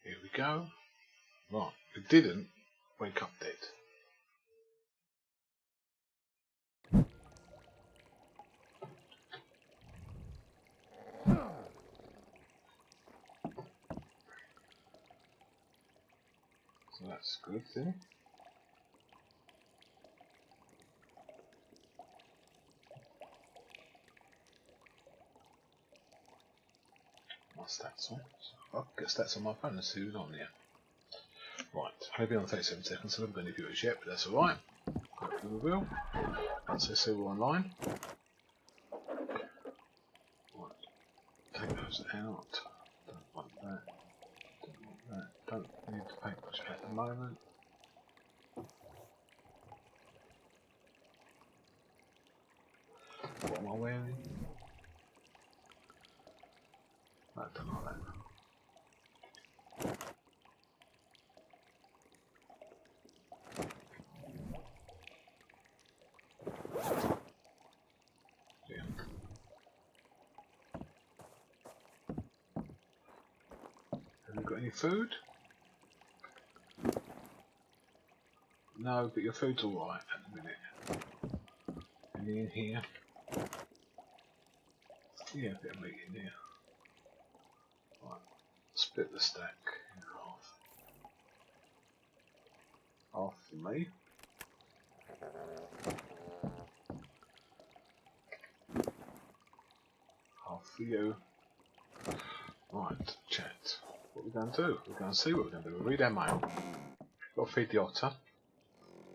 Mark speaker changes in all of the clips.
Speaker 1: Here we go. Right, it didn't wake up dead. So that's a good thing. My stats on. So I'll get stats on my phone and see who's on there. Right, maybe on 37 seconds, so I haven't got any viewers yet, but that's alright. Hopefully we will. Once they see we're online. Right, take those out. Don't want that. Don't want that. Don't need to paint much at the moment. What am I wearing? I don't like that. Yeah. Have you got any food? No, but your food's alright at the minute. Any in here? Yeah, a bit of meat in here. Right, split the stack in half. Half for me. Half for you. Right, chat. What we're going to do? We're going to see what we're going to do. We'll read our mail. Got to feed the otter.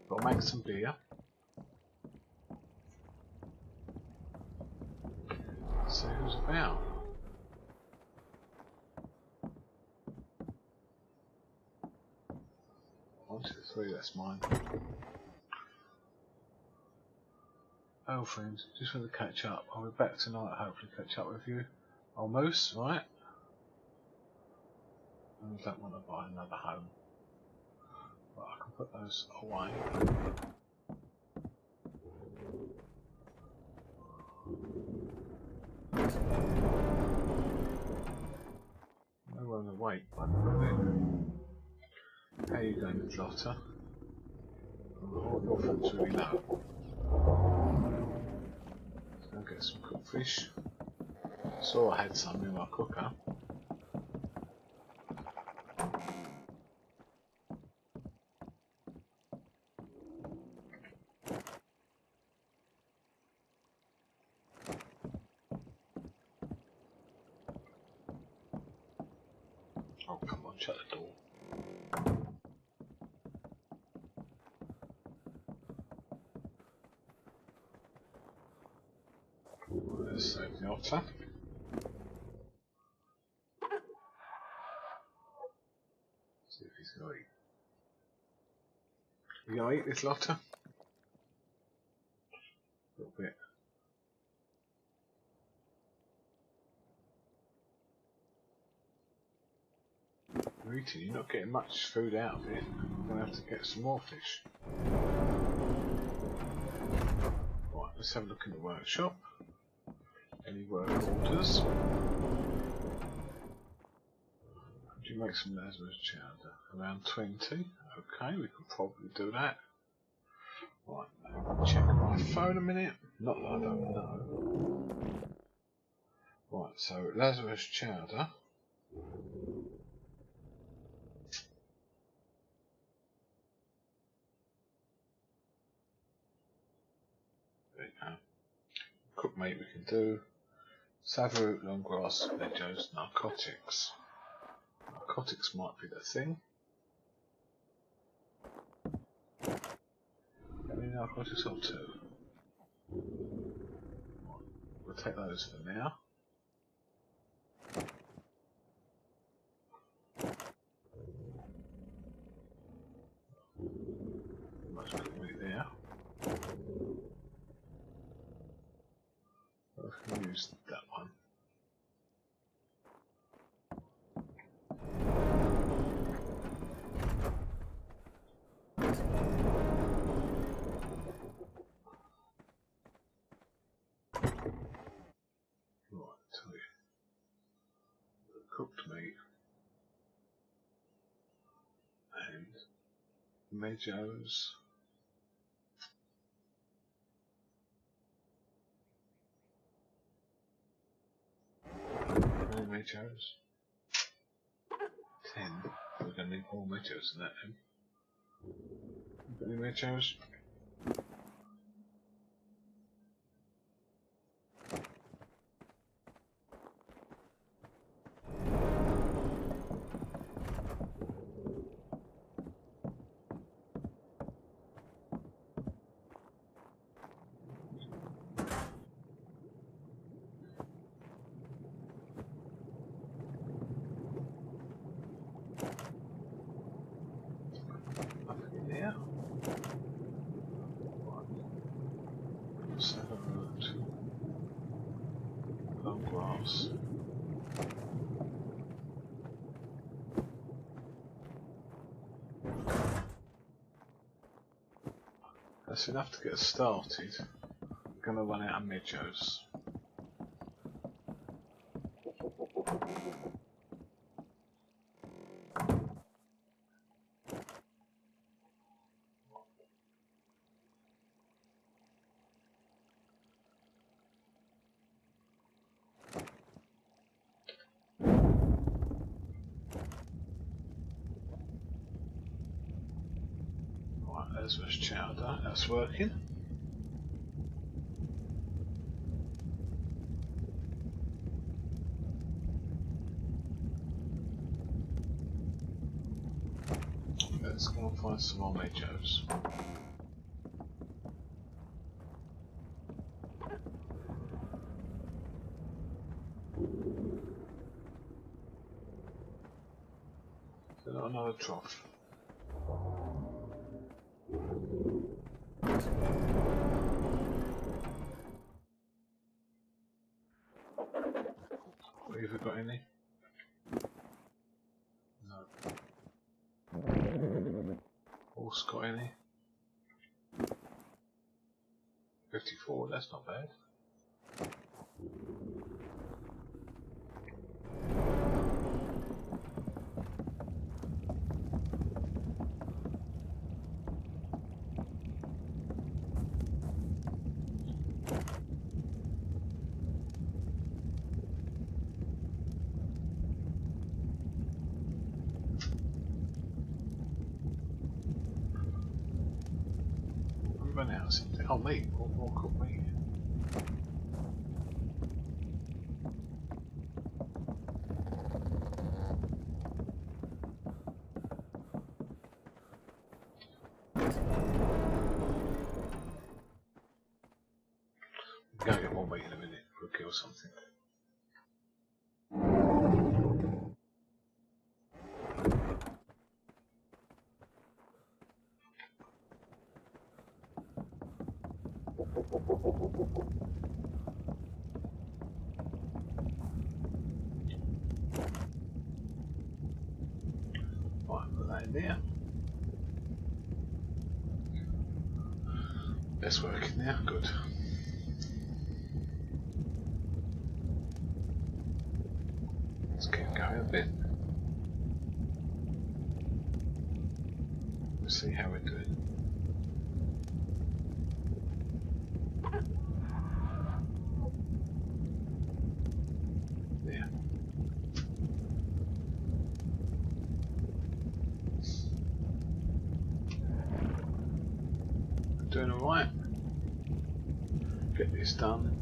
Speaker 1: Got to make some beer. See who's about. One, two, three. That's mine. Oh, friends, just want to catch up. I'll be back tonight. Hopefully, catch up with you. Almost, right? I don't want to buy another home. But I can put those away. No one awake, by the way. How are you going, Miss Lotta? Your friends really low. Let's go get some cooked fish. Saw I had some in my cooker. Oh, come on, shut the door. Let's save the otter. See if he's going to eat. You going to eat this otter? A little bit. You're eating, you're not getting much food out of it. I'm going to have to get some more fish. Right, let's have a look in the workshop. Any work orders? Could you make some Lazarus chowder? Around 20? Okay, we can probably do that. Right, let me check my phone a minute. Not that I don't know. Right, so Lazarus chowder. There you go. Cooked meat we can do. Savory long grass, legos, narcotics. Narcotics might be the thing. How many narcotics or two? Right, we'll take those for now. Much cooked meat there. I can use that one. Right, tell you. The cooked meat. and meadows. More meadows. 10. We're going to need more meadows than that then. Got any meadows? Grass. That's enough to get us started. We're going to run out of meadows. There's much chowder, that's working. Let's go and find some more meadows. Is there not another trough? Have you got any? No. Horse got any? 54, that's not bad. Run out of something. Oh, meat. More cooked meat. We'll go get more meat in a minute. We'll kill something. Right, put that in there. That's working now, good. Let's keep going a bit. Let's see how we're doing. There. Doing alright. Get this done.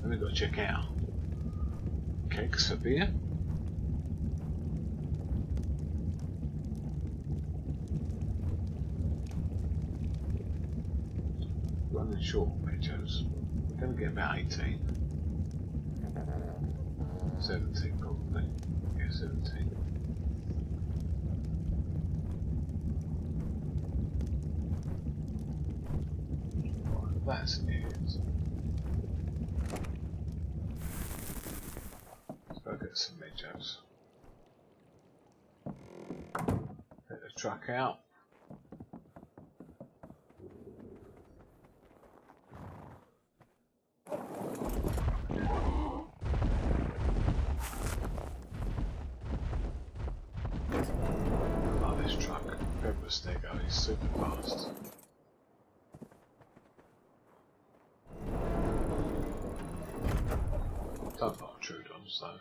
Speaker 1: Then we've got to check out kegs for beer. Running short on meadows. We're going to get about 18. 17 probably. Yeah, 17. Right, that's it. Let's go get some meadows. Take the truck out. ridiculous they go, he's super fast. Don't like Trudons though.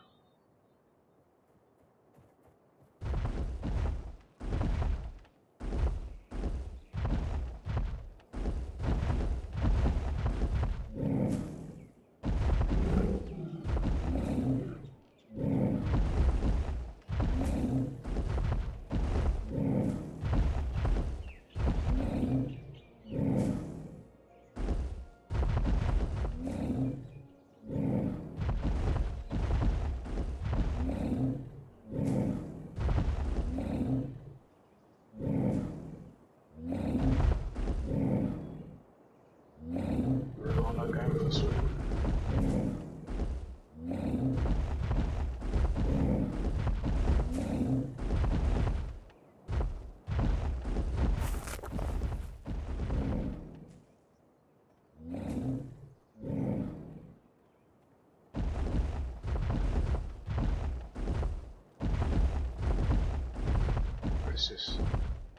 Speaker 1: Let's just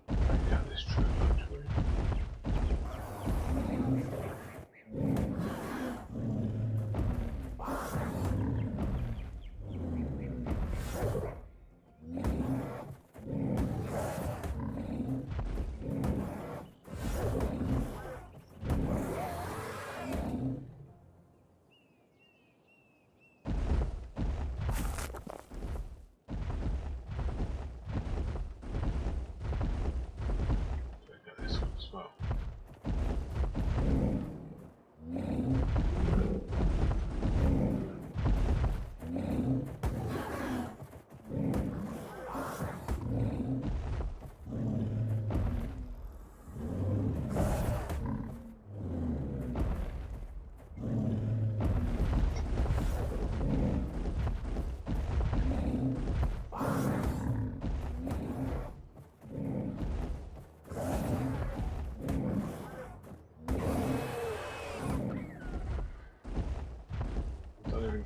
Speaker 1: break out this true luxury.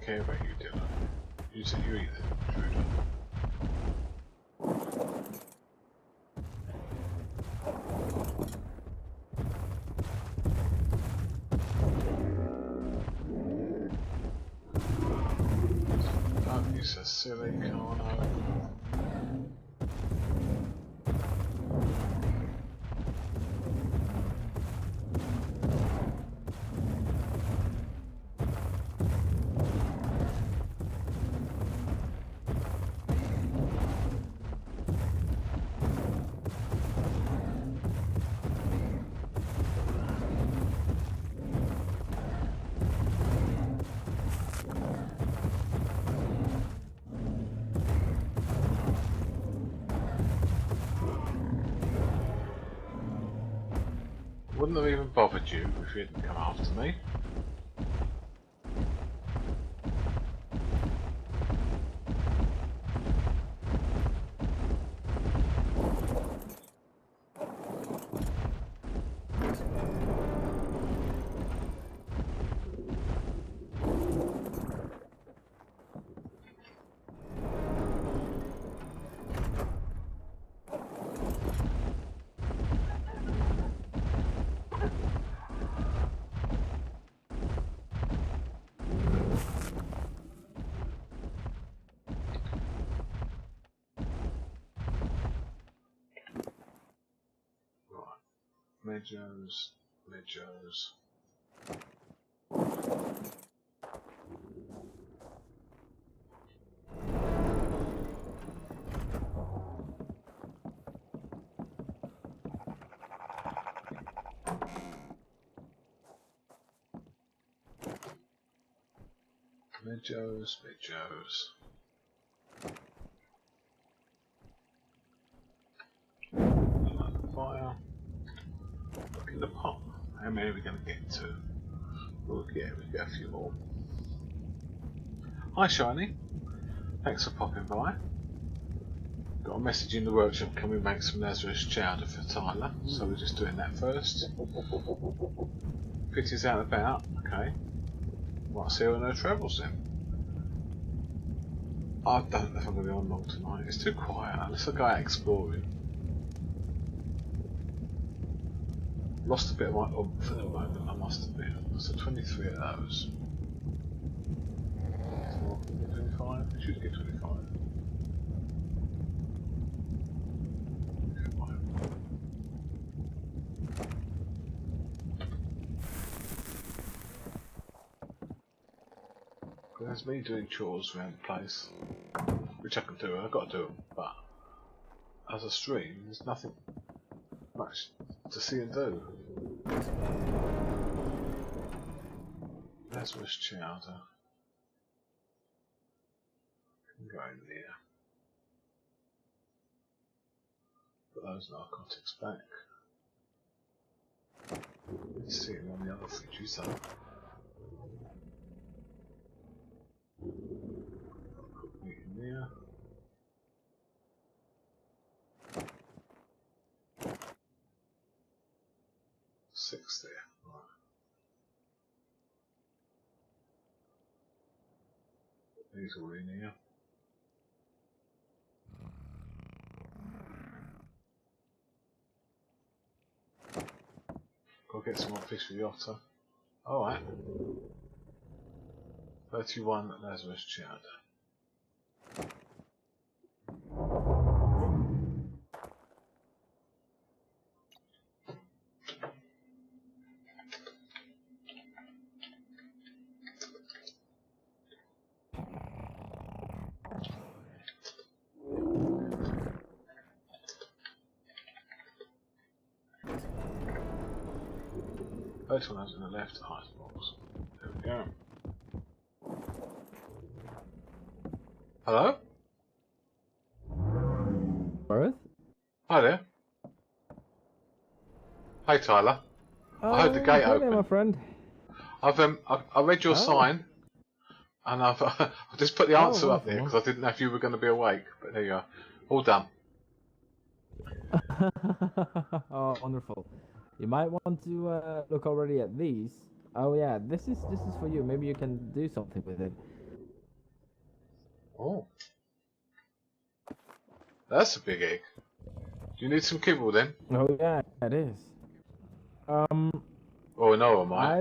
Speaker 1: Care about you, Dylan. You said you eat it, Trudon. Don't be so silly, Carno. Wouldn't have even bothered you if you hadn't come after me. Meadows. Fire. Look in the pot. How many are we going to get to? Look, yeah, we get a few more. Hi, Shiny. Thanks for popping by. Got a message in the workshop. Can we make some Lazarus chowder for Tyler? So we're just doing that first. Pitty's out and about. Okay. Might see her on her travels then. I don't know if I'm going to be on long tonight. It's too quiet unless I go out exploring. Lost a bit of my oomph at the moment, I must admit. So 23 of those. 25? It should get 25. There's me doing chores around the place, which I can do, I've got to do them, but as a stream, there's nothing much to see and do. Lazarus chowder. Can go in there. Put those narcotics back. Let's see them on the other fridges though. Put meat in there. Six there. Right. Put these all in here. Go get some more fish for the otter. Alright. 31 Lazarus chowder. First one in the left ice box. There we go. Hello?
Speaker 2: Mirth?
Speaker 1: Hi there. Hey Tyler. I heard the gate
Speaker 2: hey
Speaker 1: open.
Speaker 2: there, my friend.
Speaker 1: I read your sign, and I've I just put the answer up there
Speaker 2: wonderful.
Speaker 1: because I didn't know if you were going to be awake. But there you are. All done.
Speaker 2: Oh, wonderful. You might want to look already at these. Oh yeah, this is for you. Maybe you can do something with it.
Speaker 1: Oh. That's a big egg. Do you need some kibble then?
Speaker 2: Oh yeah, it is.
Speaker 1: Oh no, am I?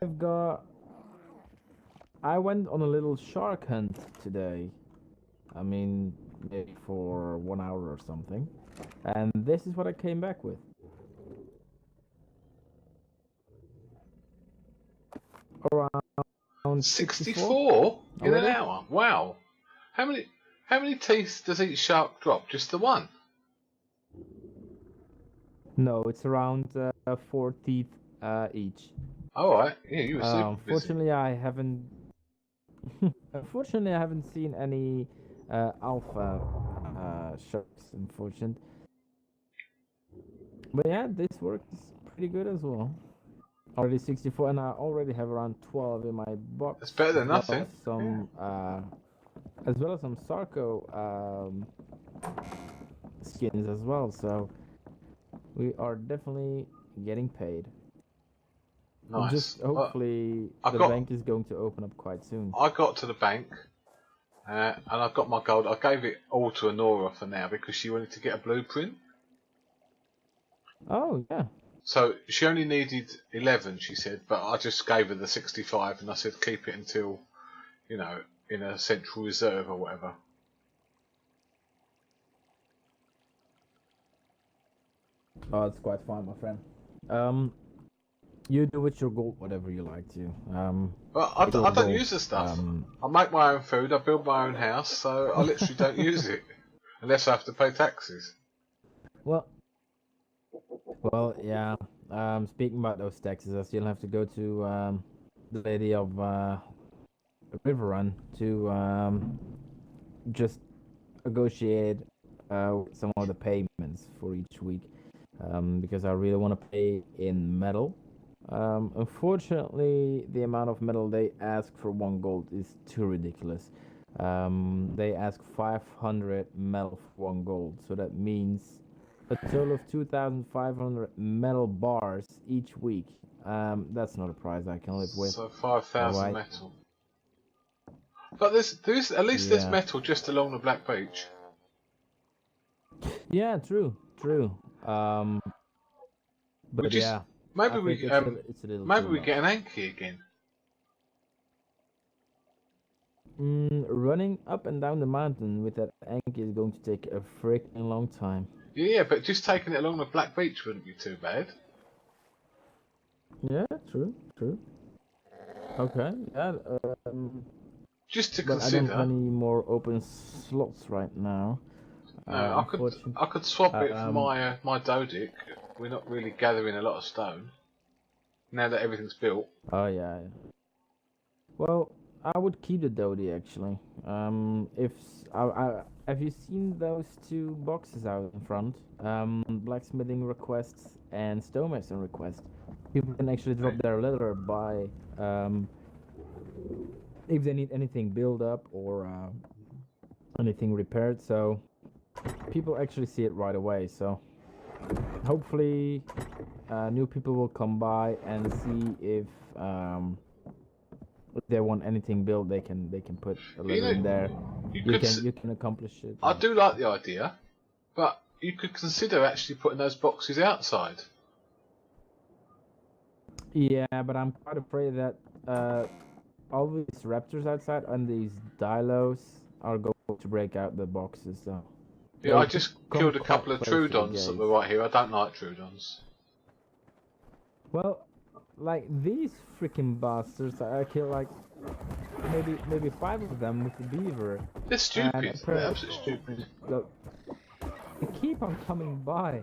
Speaker 2: I went on a little shark hunt today. I mean, maybe for 1 hour or something. And this is what I came back with. Around
Speaker 1: 64 in an
Speaker 2: already?
Speaker 1: hour. Wow. How many teeth does each shark drop? Just the one?
Speaker 2: No, it's around 4 teeth each.
Speaker 1: Alright, yeah, you were super busy.
Speaker 2: Unfortunately, I haven't. Unfortunately, I haven't seen any alpha sharks. Unfortunately, but yeah, this works pretty good as well. Already 64, and I already have around 12 in my box.
Speaker 1: It's better than nothing.
Speaker 2: As well as some Sarco skins as well. So we are definitely getting paid.
Speaker 1: Nice.
Speaker 2: Just hopefully the bank is going to open up quite soon.
Speaker 1: I got to the bank and I got my gold. I gave it all to Honora for now because she wanted to get a blueprint.
Speaker 2: Oh, yeah.
Speaker 1: So she only needed 11, she said, but I just gave her the 65 and I said keep it until, you know, in a central reserve or whatever.
Speaker 2: Oh, it's quite fine, my friend. You do with your gold whatever you like to.
Speaker 1: Well, I don't use the stuff. I make my own food, I build my own house, so I literally don't use it. Unless I have to pay taxes.
Speaker 2: Well, yeah. Speaking about those taxes, I still have to go to the lady of River Run to just negotiate some of the payments for each week, because I really want to pay in metal. Unfortunately, the amount of metal they ask for 1 gold is too ridiculous. They ask 500 metal for 1 gold, so that means a total of 2,500 metal bars each week. That's not a price I can live with.
Speaker 1: So 5,000 metal. But there's at least there's metal just along the Black Beach.
Speaker 2: Yeah, true. But
Speaker 1: which
Speaker 2: yeah.
Speaker 1: Maybe we
Speaker 2: it's a little
Speaker 1: maybe
Speaker 2: too
Speaker 1: we
Speaker 2: much.
Speaker 1: get an Anki again.
Speaker 2: Running up and down the mountain with that Anki is going to take a freaking long time.
Speaker 1: Yeah, but just taking it along the Black Beach wouldn't be too bad.
Speaker 2: Yeah, true. Okay, yeah.
Speaker 1: Just to
Speaker 2: But I don't
Speaker 1: consider.
Speaker 2: have any more open slots right now.
Speaker 1: No, I could swap it for my my Dodic. We're not really gathering a lot of stone now that everything's built.
Speaker 2: Oh yeah. Well, I would keep the Dodie actually. If have you seen those two boxes out in front? Blacksmithing requests and stonemason requests. People can actually drop their letter by if they need anything built up or anything repaired. So people actually see it right away. So hopefully new people will come by and see if they want anything built. They can put a letter in there. You can accomplish it.
Speaker 1: I do like the idea, but you could consider actually putting those boxes outside.
Speaker 2: Yeah, but I'm quite afraid that all these raptors outside and these dilos are going to break out the boxes. So
Speaker 1: Yeah, I just killed a couple of Trudons that were right here. I don't like Trudons.
Speaker 2: Well, like these freaking bastards, I killed like maybe 5 of them with the beaver.
Speaker 1: They're stupid. They're absolutely stupid.
Speaker 2: Look, they keep on coming by.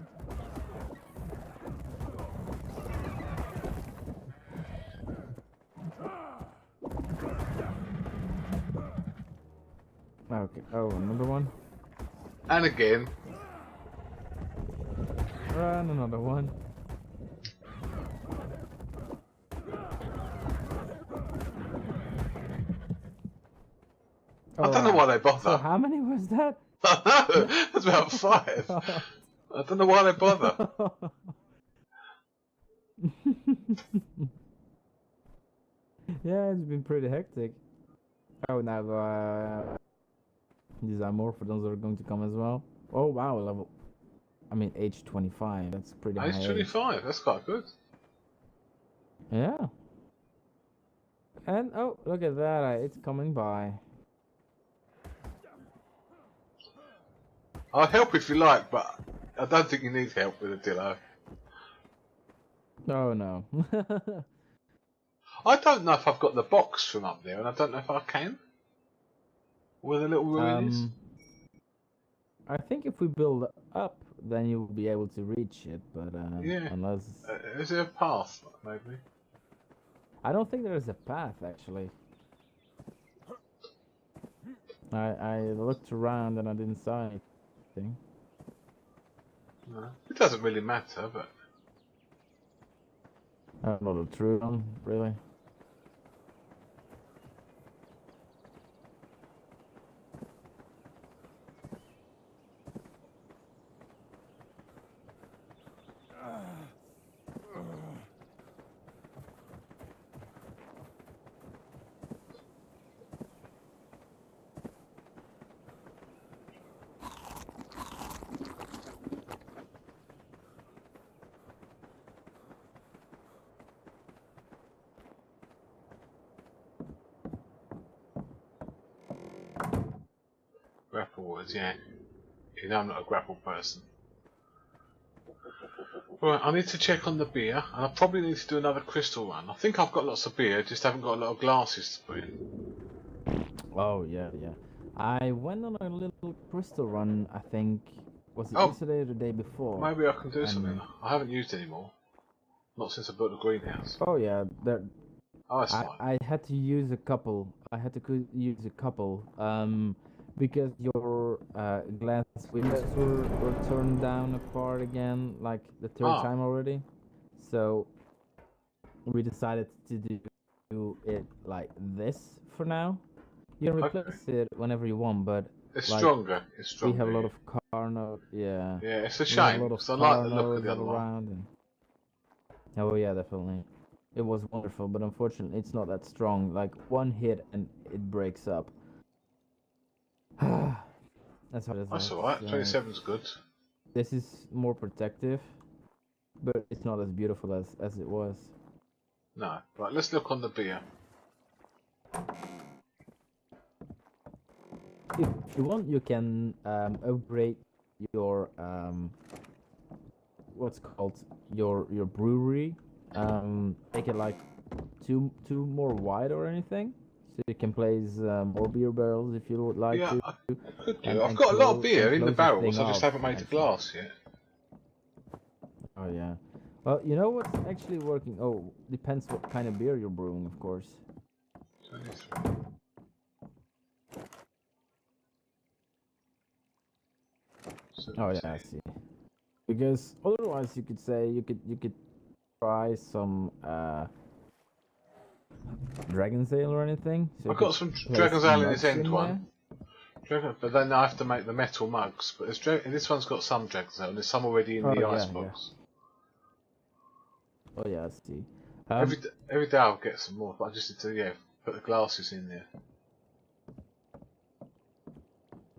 Speaker 2: Okay. Oh, another one.
Speaker 1: And again.
Speaker 2: Run, another one.
Speaker 1: I don't know why they bother.
Speaker 2: So how many was that?
Speaker 1: I know, that's about 5. I don't know why they bother.
Speaker 2: Yeah, it's been pretty hectic. Oh, now these are more for those that are going to come as well. Oh wow, age 25. That's pretty high.
Speaker 1: Age 25. That's quite good.
Speaker 2: Yeah. And oh, look at that! It's coming by.
Speaker 1: I'll help if you like, but I don't think you need help with a Dillo.
Speaker 2: Oh no.
Speaker 1: I don't know if I've got the box from up there, and I don't know if I can. Where the little ruin is.
Speaker 2: I think if we build up, then you'll be able to reach it, but
Speaker 1: yeah.
Speaker 2: Unless
Speaker 1: is there a path, maybe?
Speaker 2: I don't think there's a path actually. I looked around and I didn't see anything.
Speaker 1: No, it doesn't really matter, but
Speaker 2: not a true one, really.
Speaker 1: grapple words, yeah. You know I'm not a grapple person. Right, I need to check on the beer, and I probably need to do another crystal run. I think I've got lots of beer, just haven't got a lot of glasses to put in.
Speaker 2: Oh, yeah. I went on a little crystal run, I think, was it yesterday or the day before?
Speaker 1: Maybe I can do something. I haven't used it anymore. Not since I built the greenhouse.
Speaker 2: Oh, yeah.
Speaker 1: Oh, that's fine.
Speaker 2: I had to use a couple. Because your glass windows were turned down apart again, like the third time already. So we decided to do it like this for now. You can replace it whenever you want, but
Speaker 1: it's stronger. It's stronger.
Speaker 2: We have a lot of Carno. Yeah.
Speaker 1: Yeah, it's a shame because I like the look of the other one.
Speaker 2: Oh yeah, definitely. It was wonderful, but unfortunately, it's not that strong. Like one hit and it breaks up. That's what it is.
Speaker 1: That's alright. 27's good.
Speaker 2: This is more protective. but it's not as beautiful as it was.
Speaker 1: No. Right, let's look on the beer.
Speaker 2: If you want, you can upgrade your what's called your brewery. Make it like two more wide or anything, so you can place more beer barrels if you would like
Speaker 1: Yeah,
Speaker 2: to.
Speaker 1: I could do. I've got a lot of beer in the barrels. I just haven't made the
Speaker 2: actually.
Speaker 1: glass yet.
Speaker 2: Oh yeah. Well, you know what's actually working? Oh, depends what kind of beer you're brewing, of course.
Speaker 1: 23.
Speaker 2: Oh yeah, I see. Because otherwise, you could say you could try some Dragon's Ale or anything. So
Speaker 1: I've got some Dragon's Ale in this end one. But then I have to make the metal mugs. But this one's got some Dragon's Ale, and there's some already in the icebox.
Speaker 2: Oh yeah, I see.
Speaker 1: Every day I'll get some more, but I just need to put the glasses in there.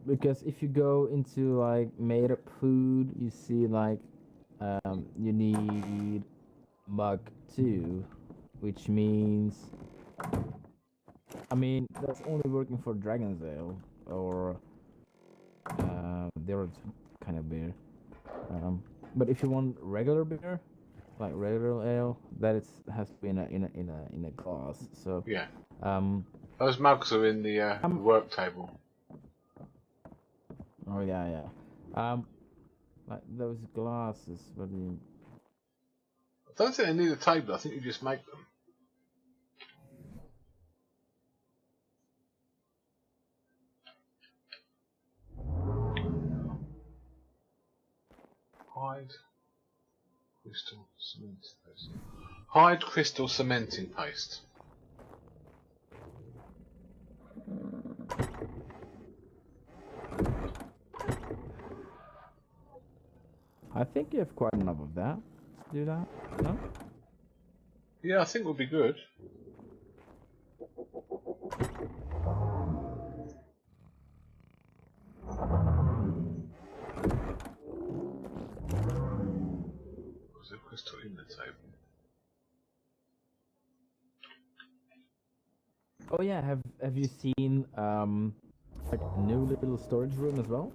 Speaker 2: Because if you go into like made up food, you see like you need mug 2, which means I mean that's only working for Dragon's Ale or the other kind of beer. But if you want regular beer, like regular ale, that has to be in a glass. So
Speaker 1: yeah. Those mugs are in the work table.
Speaker 2: Oh yeah. Like those glasses. What do you?
Speaker 1: I don't think they need a table. I think you just make them. Hide crystal cementing paste. Hide crystal cementing paste.
Speaker 2: I think you have quite enough of that. Let's do that. No?
Speaker 1: Yeah, I think we'll be good. Was there crystal in the table?
Speaker 2: Oh yeah, have you seen like a new little storage room as well?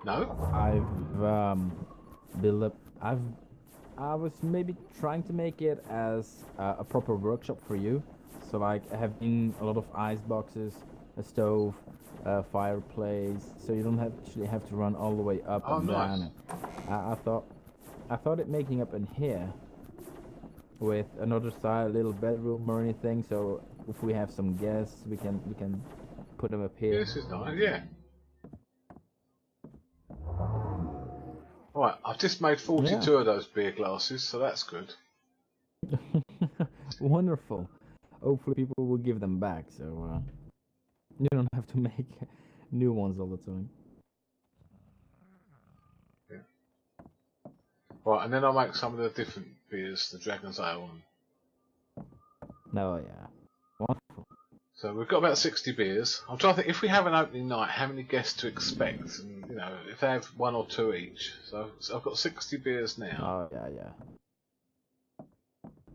Speaker 1: No.
Speaker 2: I've built up. I was maybe trying to make it as a proper workshop for you. So like having a lot of ice boxes, a stove, a fireplace, so you don't actually have to run all the way up and down. I thought it making up in here with another side, a little bedroom or anything. So if we have some guests, we can put them up here.
Speaker 1: Yeah, this is nice. Yeah. Right, I've just made 42 of those beer glasses, so that's good.
Speaker 2: Wonderful. Hopefully people will give them back, so you don't have to make new ones all the time.
Speaker 1: Yeah. Right, and then I'll make some of the different beers, the Dragon's Ale one.
Speaker 2: Oh yeah. Wonderful.
Speaker 1: So we've got about 60 beers. I'm trying to think, if we have an opening night, how many guests to expect? And, you know, if they have 1 or 2 each. So I've got 60 beers now.
Speaker 2: Oh yeah.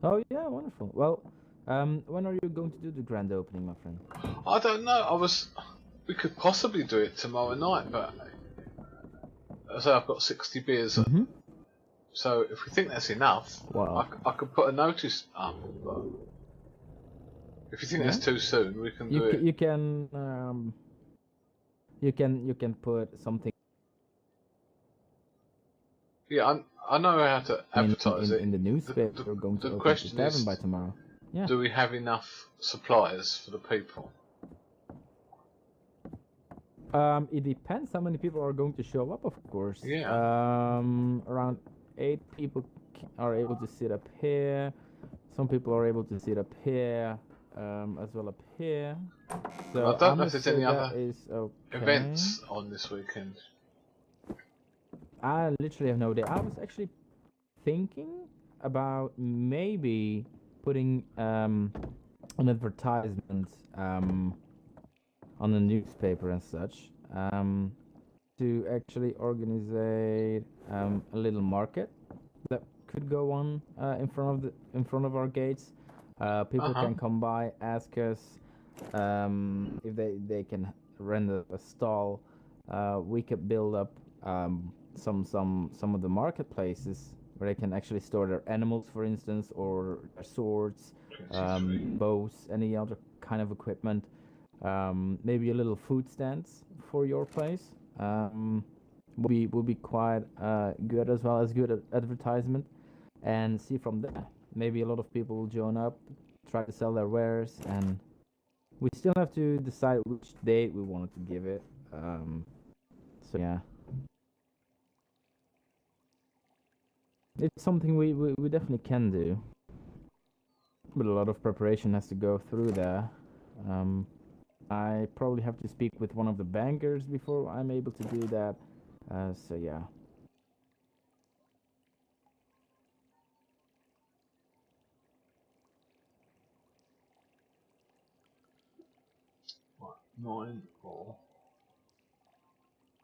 Speaker 2: Oh yeah, wonderful. Well, when are you going to do the grand opening, my friend?
Speaker 1: I don't know. We could possibly do it tomorrow night, but as I say, I've got 60 beers. So if we think that's enough, I could put a notice up. But if you think that's too soon, we can do it.
Speaker 2: You can put something.
Speaker 1: Yeah, I know how to advertise it
Speaker 2: in the newspaper. We're going to open the tavern by tomorrow. Yeah.
Speaker 1: Do we have enough suppliers for the people?
Speaker 2: It depends how many people are going to show up, of course.
Speaker 1: Yeah.
Speaker 2: Around 8 people are able to sit up here. Some people are able to sit up here, as well up here. So
Speaker 1: I don't know if there's any other
Speaker 2: okay.
Speaker 1: events on this weekend.
Speaker 2: I literally have no idea. I was actually thinking about maybe putting an advertisement on the newspaper and such to actually organize a little market that could go on in front of our gates. People can come by, ask us if they can rent a stall. We could build up some of the marketplaces where they can actually store their animals, for instance, or their swords, bows, any other kind of equipment. Maybe a little food stands for your place. Will be quite good, as well as good advertisement, and see from there. Maybe a lot of people will join up, try to sell their wares, and we still have to decide which date we wanted to give it. So yeah, it's something we definitely can do, but a lot of preparation has to go through there. I probably have to speak with one of the bankers before I'm able to do that. So yeah.
Speaker 1: Right, 9 or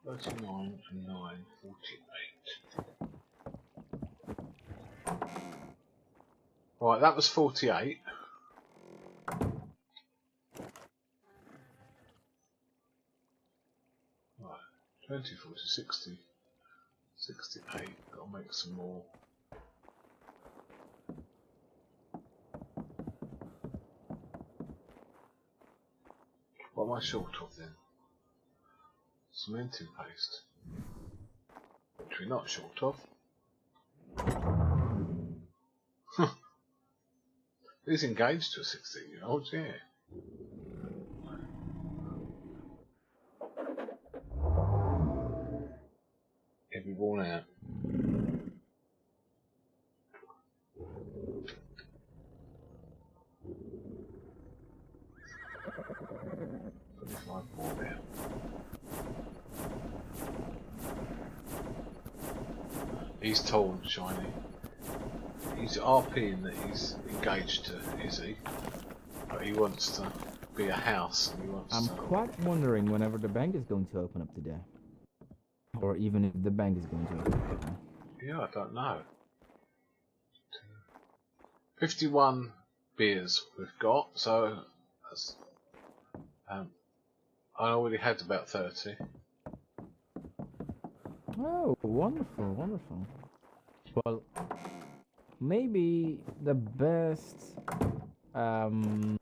Speaker 1: 39 and 9, 48. Right, that was 48. Right, 20, 40, 60, 68. Gotta make some more. What am I short of then? Cementing paste. Which we're not short of. He's engaged to a 16-year-old, yeah. He'll be worn out. He's tall and shiny. He's RPing that he's engaged to Izzy, but he wants to be a house. And he wants
Speaker 2: I'm quite wondering whenever the bank is going to open up today, or even if the bank is going to open up today.
Speaker 1: Yeah, I don't know. 51 beers we've got, so that's, I already had about 30.
Speaker 2: Oh, wonderful, wonderful. Well, maybe the best, like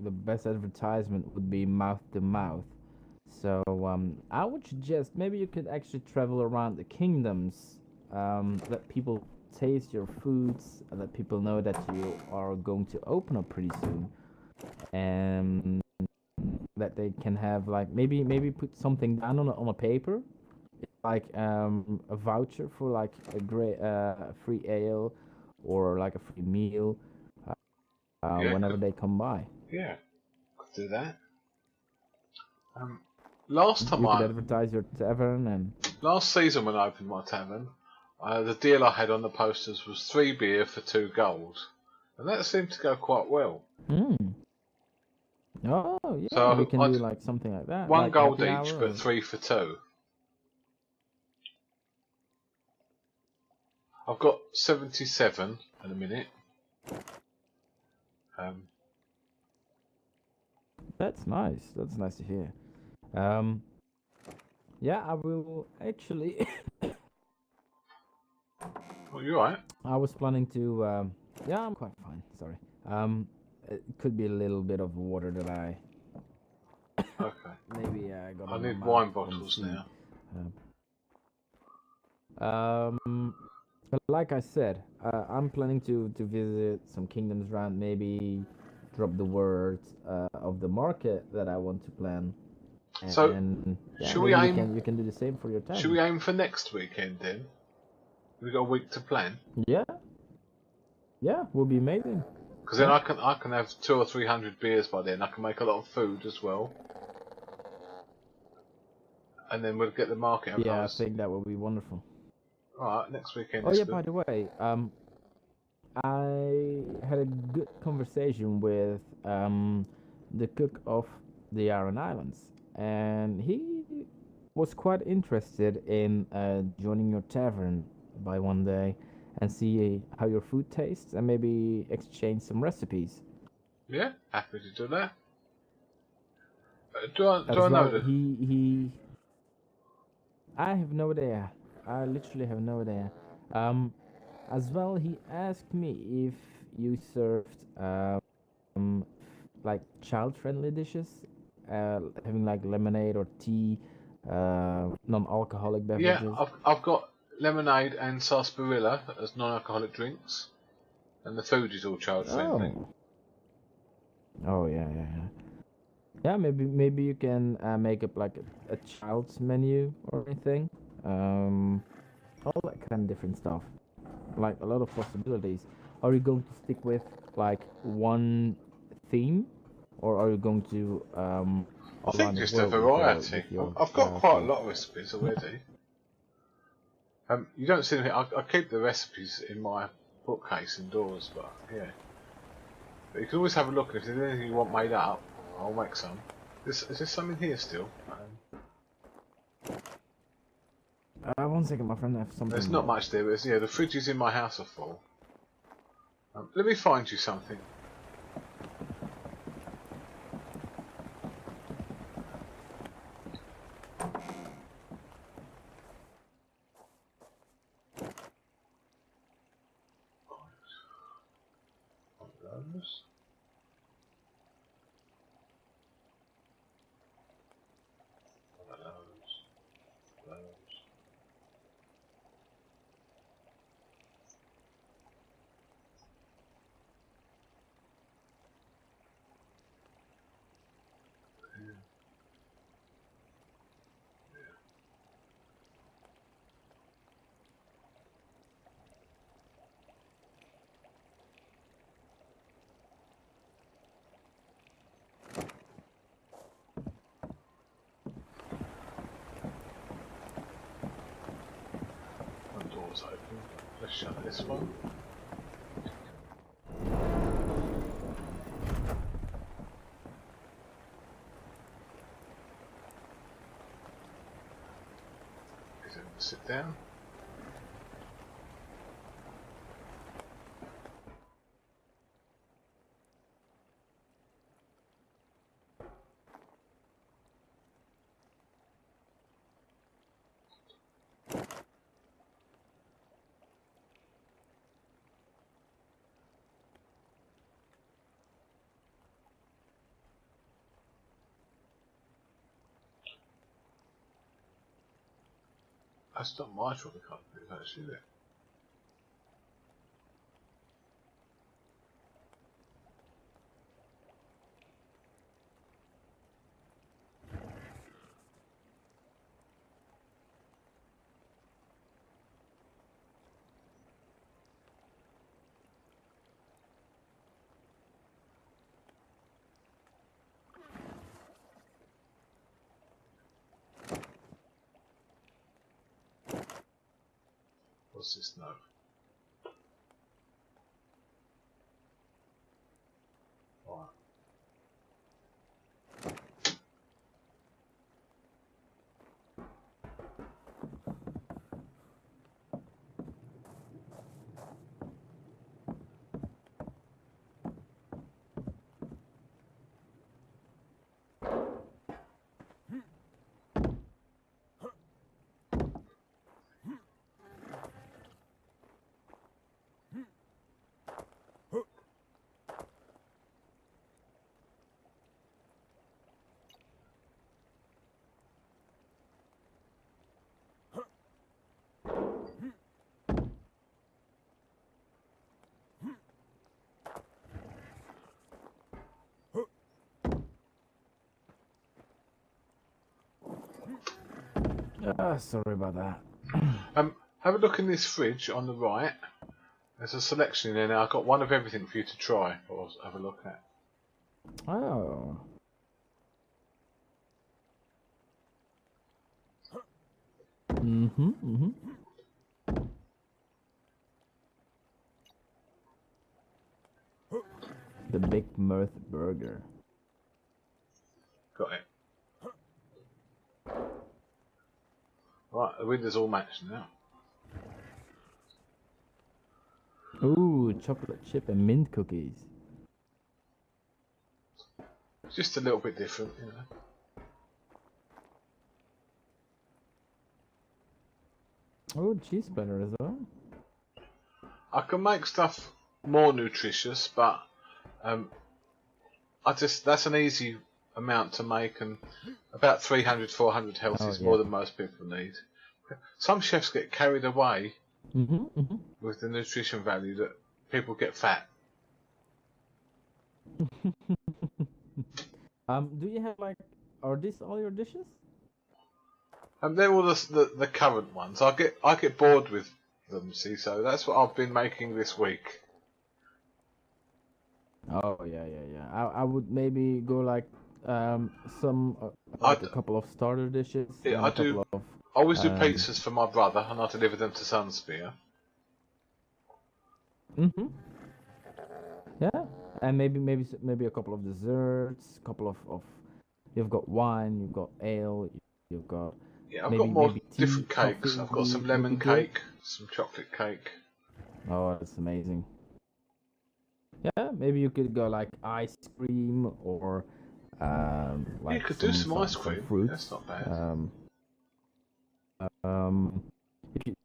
Speaker 2: the best advertisement would be mouth to mouth. So, I would suggest maybe you could actually travel around the kingdoms, let people taste your foods, let people know that you are going to open up pretty soon, and that they can have like maybe put something down on a paper, like a voucher for like a great free ale or like a free meal whenever they come by.
Speaker 1: Yeah, could do that. Last time
Speaker 2: you could advertise your tavern, and
Speaker 1: last season when I opened my tavern, the deal I had on the posters was 3 beer for 2 gold, and that seemed to go quite well.
Speaker 2: Oh yeah,
Speaker 1: so
Speaker 2: we can do like something like that.
Speaker 1: 1
Speaker 2: like
Speaker 1: gold each, but 3 for 2. I've got 77 in a minute.
Speaker 2: That's nice. That's nice to hear. Yeah, I will actually.
Speaker 1: Well, you alright?
Speaker 2: I was planning to. Yeah, I'm quite fine. Sorry. It could be a little bit of water that I.
Speaker 1: Okay.
Speaker 2: Maybe I got.
Speaker 1: I need wine bottles now.
Speaker 2: But like I said, I'm planning to visit some kingdoms around. Maybe drop the word of the market that I want to plan.
Speaker 1: So,
Speaker 2: yeah,
Speaker 1: should we aim?
Speaker 2: You can do the same for your town.
Speaker 1: Should we aim for next weekend then? We got a week to plan.
Speaker 2: Yeah. Yeah, will be amazing.
Speaker 1: Because then I can have 200 or 300 beers by then. I can make a lot of food as well. And then we'll get the market advertised.
Speaker 2: Yeah, I think that will be wonderful.
Speaker 1: Alright, next weekend.
Speaker 2: Oh yeah, by the way, I had a good conversation with the cook of the Aran Islands, and he was quite interested in joining your tavern by one day and see how your food tastes and maybe exchange some recipes.
Speaker 1: Yeah, happy to do that. Do
Speaker 2: As
Speaker 1: I know
Speaker 2: well,
Speaker 1: that?
Speaker 2: I have no idea. I literally have no idea. Um, as well, he asked me if you served like child-friendly dishes, having like lemonade or tea, non-alcoholic
Speaker 1: Yeah,
Speaker 2: beverages.
Speaker 1: I've got lemonade and sarsaparilla as non-alcoholic drinks, and the food is all child friendly.
Speaker 2: Oh, oh yeah. Yeah, maybe you can make up like a child's menu or anything. Um, all that kind of different stuff. Like a lot of possibilities. Are you going to stick with like one theme, or are you going to
Speaker 1: I
Speaker 2: all
Speaker 1: think
Speaker 2: around the
Speaker 1: just a
Speaker 2: world
Speaker 1: variety.
Speaker 2: with your
Speaker 1: I've got quite a
Speaker 2: food?
Speaker 1: lot of recipes already. You don't see them here. I keep the recipes in my bookcase indoors, but yeah. But you can always have a look, and if there's anything you want made up, I'll make some. Is there some in here still?
Speaker 2: One second, my friend. I have
Speaker 1: There's
Speaker 2: something.
Speaker 1: not much there, but yeah, the fridges in my house are full. Let me find you something. One of those. One of those. One door's open. Let's shut this one. Is it sit down? That's not my chocolate company, actually, is it? What's this note? Right.
Speaker 2: Sorry about that.
Speaker 1: Have a look in this fridge on the right. There's a selection in there now. I've got one of everything for you to try or have a look at.
Speaker 2: Oh. Mm-hmm. The Big Mirth Burger.
Speaker 1: Got it. The windows all match now.
Speaker 2: Ooh, chocolate chip and mint cookies.
Speaker 1: It's just a little bit different, you know.
Speaker 2: Oh, cheese spreader as well.
Speaker 1: I can make stuff more nutritious, but that's an easy amount to make, and about 300, 400 health is more than most people need. Some chefs get carried away with the nutrition value that people get fat.
Speaker 2: Do you have are these all your dishes?
Speaker 1: They're all the current ones. I get bored with them, see, so that's what I've been making this week.
Speaker 2: Oh yeah. I would maybe go some a couple of starter dishes.
Speaker 1: Yeah,
Speaker 2: and
Speaker 1: I always do pizzas for my brother, and I deliver them to Sunspear.
Speaker 2: Yeah, and maybe a couple of desserts, couple of you've got wine, you've got ale, you've got
Speaker 1: I've got more different cakes.
Speaker 2: coffee
Speaker 1: I've got some lemon cake, some chocolate cake.
Speaker 2: Oh, that's amazing. Yeah, maybe you could go ice cream or
Speaker 1: you could do some ice cream.
Speaker 2: Fruits.
Speaker 1: That's not bad.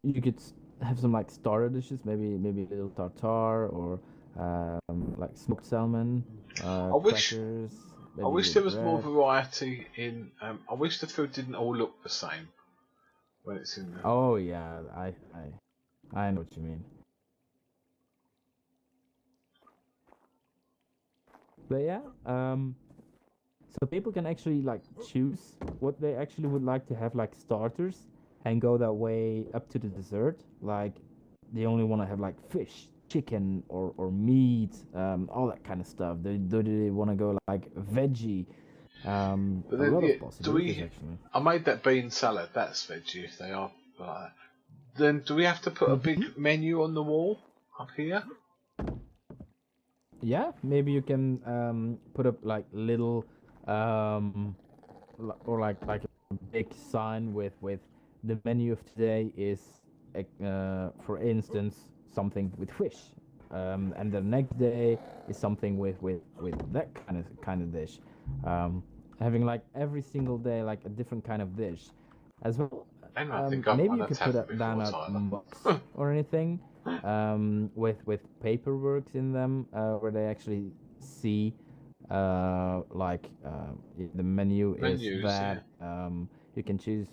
Speaker 2: You could have some starter dishes, maybe a little tartare or smoked salmon.
Speaker 1: I wish there was more
Speaker 2: bread.
Speaker 1: variety in. I wish the food didn't all look the same when it's in there.
Speaker 2: Oh yeah, I know what you mean. But yeah, so people can actually choose what they actually would like to have starters and go that way up to the dessert. They only want to have fish, chicken, or meat, all that kind of stuff. Do they want to go veggie?
Speaker 1: But
Speaker 2: a
Speaker 1: then,
Speaker 2: lot of possibilities actually.
Speaker 1: I made that bean salad. That's veggie if they are. Then do we have to put a big menu on the wall up here?
Speaker 2: Yeah, maybe you can put up little or a big sign with the menu of today is for instance something with fish, and the next day is something with that kind of dish. Having every single day a different kind of dish as well. Maybe you could put down a box or anything with paperworks in them where they actually see the menu is that.
Speaker 1: Yeah.
Speaker 2: You can choose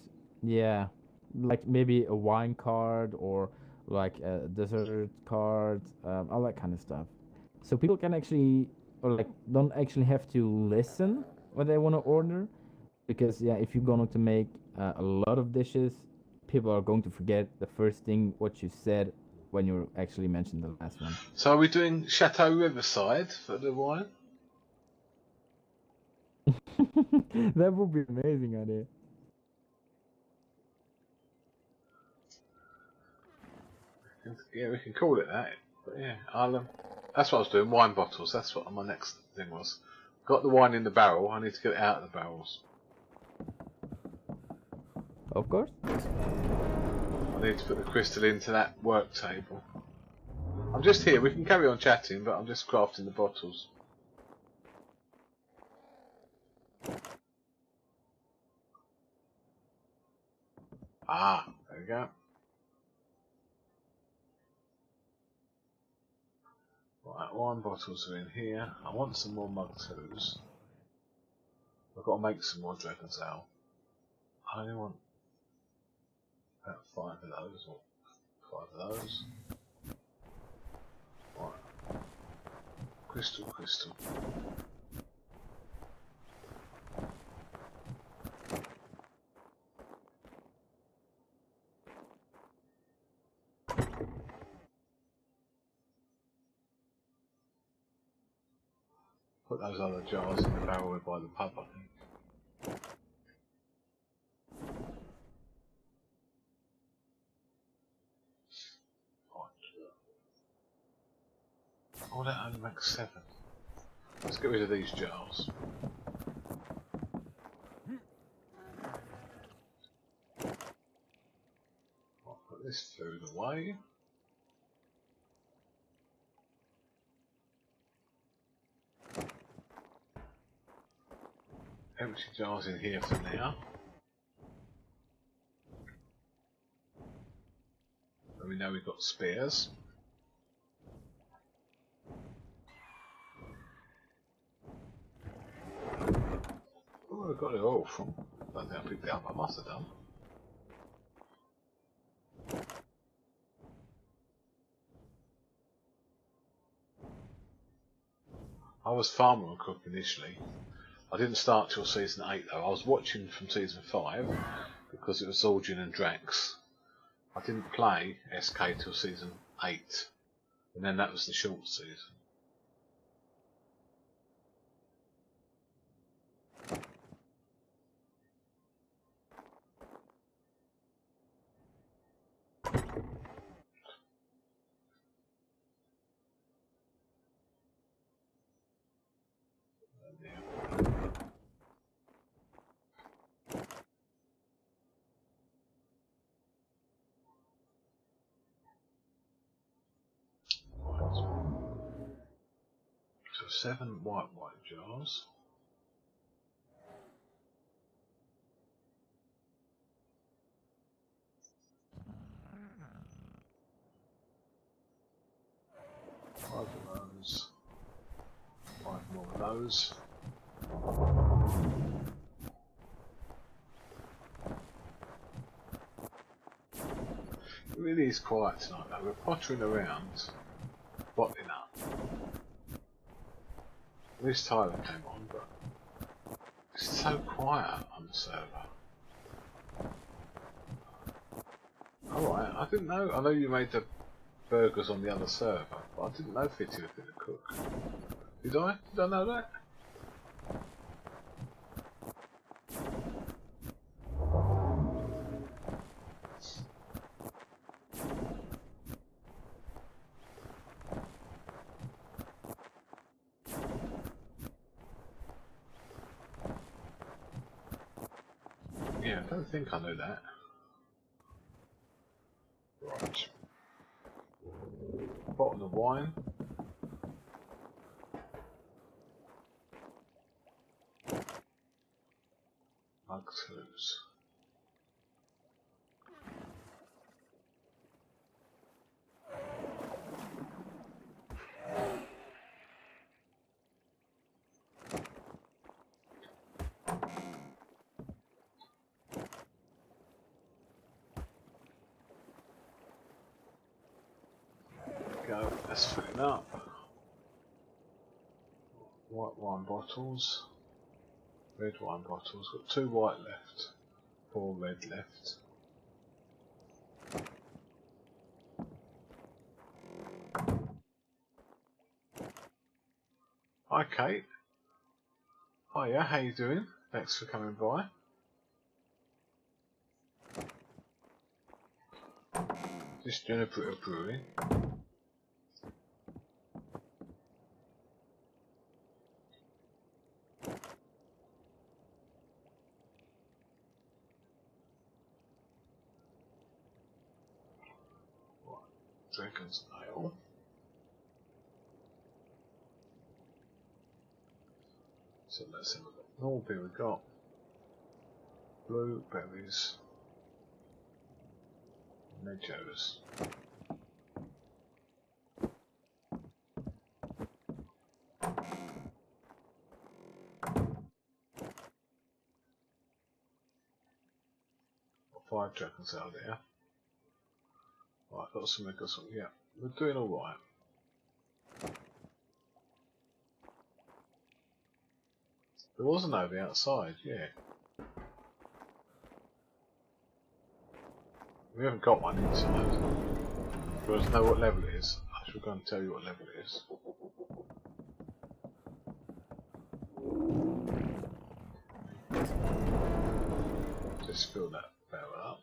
Speaker 2: maybe a wine card or a dessert card, all that kind of stuff, so people can actually don't actually have to listen what they want to order, because if you're going to make a lot of dishes, people are going to forget the first thing what you said when you actually mentioned the last one.
Speaker 1: So are we doing Chateau Riverside for the wine?
Speaker 2: That would be an amazing idea.
Speaker 1: Yeah, we can call it that. But yeah, that's what I was doing. Wine bottles. That's what my next thing was. Got the wine in the barrel. I need to get it out of the barrels.
Speaker 2: Of course.
Speaker 1: I need to put the crystal into that work table. I'm just here. We can carry on chatting, but I'm just crafting the bottles. There we go. Right, wine bottles are in here. I want some more mug twos. I've got to make some more Dragon's Ale. I only want about 5 of those, or 5 of those. Right. Crystal. Put those other jars in the barrel by the pub, I think. Oh, that only makes 7. Let's get rid of these jars. this food away. Empty jars in here for now. And we know we've got spares. Oh, I got it all from. I don't think I picked it up. I must have done. I was farmer and cook initially. I didn't start till season 8 though. I was watching from season 5 because it was Zorgian and Drax. I didn't play SK till season 8, and then that was the short season. So 7 white jars. Five of those. 5 more of those. It really is quiet tonight though. We're pottering around, bottling up. At least Tyler came on, but it's so quiet on the server. Alright, I didn't know. I know you made the burgers on the other server, but I didn't know Fitty was going to cook. Did I? Did I know that? Yeah, I don't think I knew that. Right. Bottle of wine. Mug twos. Go, let's fill it up. White wine bottles. Red wine bottles. Got 2 white left. 4 red left. Hi Kate. Hiya, how you doing? Thanks for coming by. Just doing a bit of brewing. Dragon's Ale. So let's have a look. Normal beer we got. Blueberries. Meadows. Got 5 dragons out there. Right, got some, yeah. We're doing alright. There was an over outside, yeah. We haven't got one inside. Do you want to know what level it is? I shall go and tell you what level it is. Just fill that barrel up.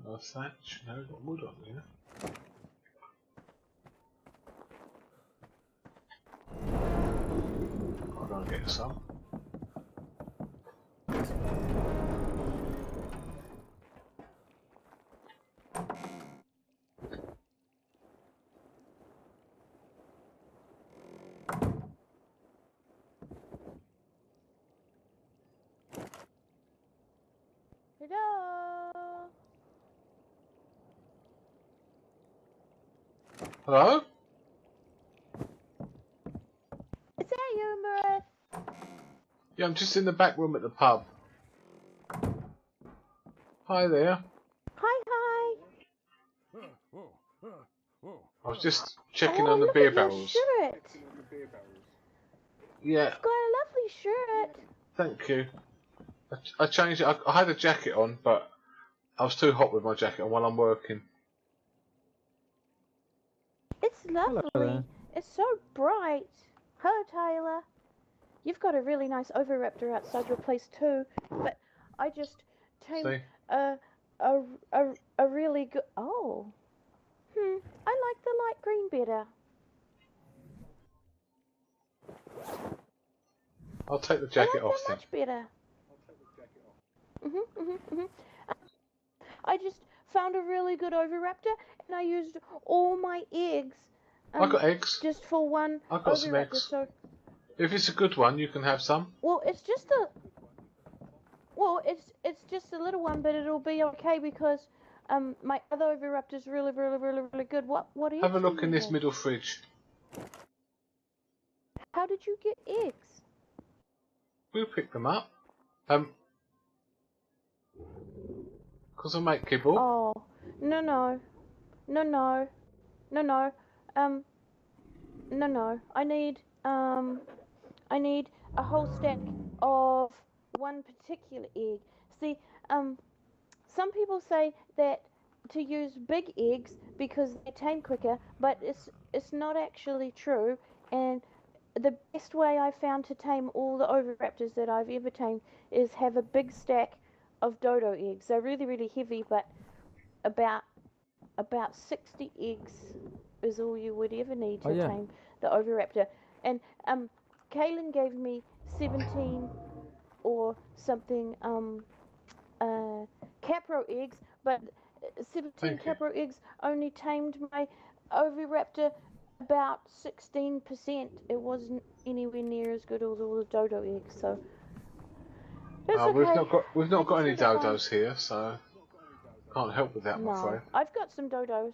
Speaker 1: got a thatch. No, got wood on there. I'm gonna get some.
Speaker 3: Hello.
Speaker 1: Hello?
Speaker 3: Is that you, Mirth?
Speaker 1: Yeah, I'm just in the back room at the pub. Hi there.
Speaker 3: Hi, hi.
Speaker 1: I was just checking
Speaker 3: Oh,
Speaker 1: on the
Speaker 3: look
Speaker 1: beer
Speaker 3: at your
Speaker 1: barrels.
Speaker 3: shirt.
Speaker 1: Yeah,
Speaker 3: You've got a lovely shirt.
Speaker 1: thank you. I changed it. I had a jacket on, but I was too hot with my jacket on while I'm working.
Speaker 3: It's
Speaker 2: Hello
Speaker 3: lovely.
Speaker 2: there.
Speaker 3: It's so bright. Hello, Tyler. You've got a really nice oviraptor outside your place too, but I just tamed
Speaker 1: See?
Speaker 3: a really good. Oh, I like the light green better.
Speaker 1: I'll take the
Speaker 3: I
Speaker 1: jacket
Speaker 3: like
Speaker 1: off
Speaker 3: that
Speaker 1: then.
Speaker 3: much better. I just found a really good oviraptor, and I used all my eggs.
Speaker 1: I got eggs.
Speaker 3: Just for one
Speaker 1: I've got some
Speaker 3: oviraptor.
Speaker 1: eggs.
Speaker 3: So,
Speaker 1: If it's a good one, you can have some.
Speaker 3: well, it's just a. Well, it's just a little one, but it'll be okay because my other oviraptor's really good. What eggs
Speaker 1: Have a
Speaker 3: do
Speaker 1: look
Speaker 3: you
Speaker 1: in this
Speaker 3: have?
Speaker 1: middle fridge.
Speaker 3: How did you get eggs?
Speaker 1: We'll pick them up. Cause I make kibble.
Speaker 3: Oh, no. I need a whole stack of one particular egg. See, some people say that to use big eggs because they tame quicker, but it's not actually true. And the best way I found to tame all the oviraptors that I've ever tamed is have a big stack of dodo eggs. They're really heavy, but about 60 eggs is all you would ever need to tame the oviraptor. And Kaylin gave me 17 or something capro eggs, but 17 capro eggs only tamed my oviraptor about 16%. It wasn't anywhere near as good as all the dodo eggs, so it's okay.
Speaker 1: We've not got any dodos here, so can't help with that, I'm afraid.
Speaker 3: I've got some dodos.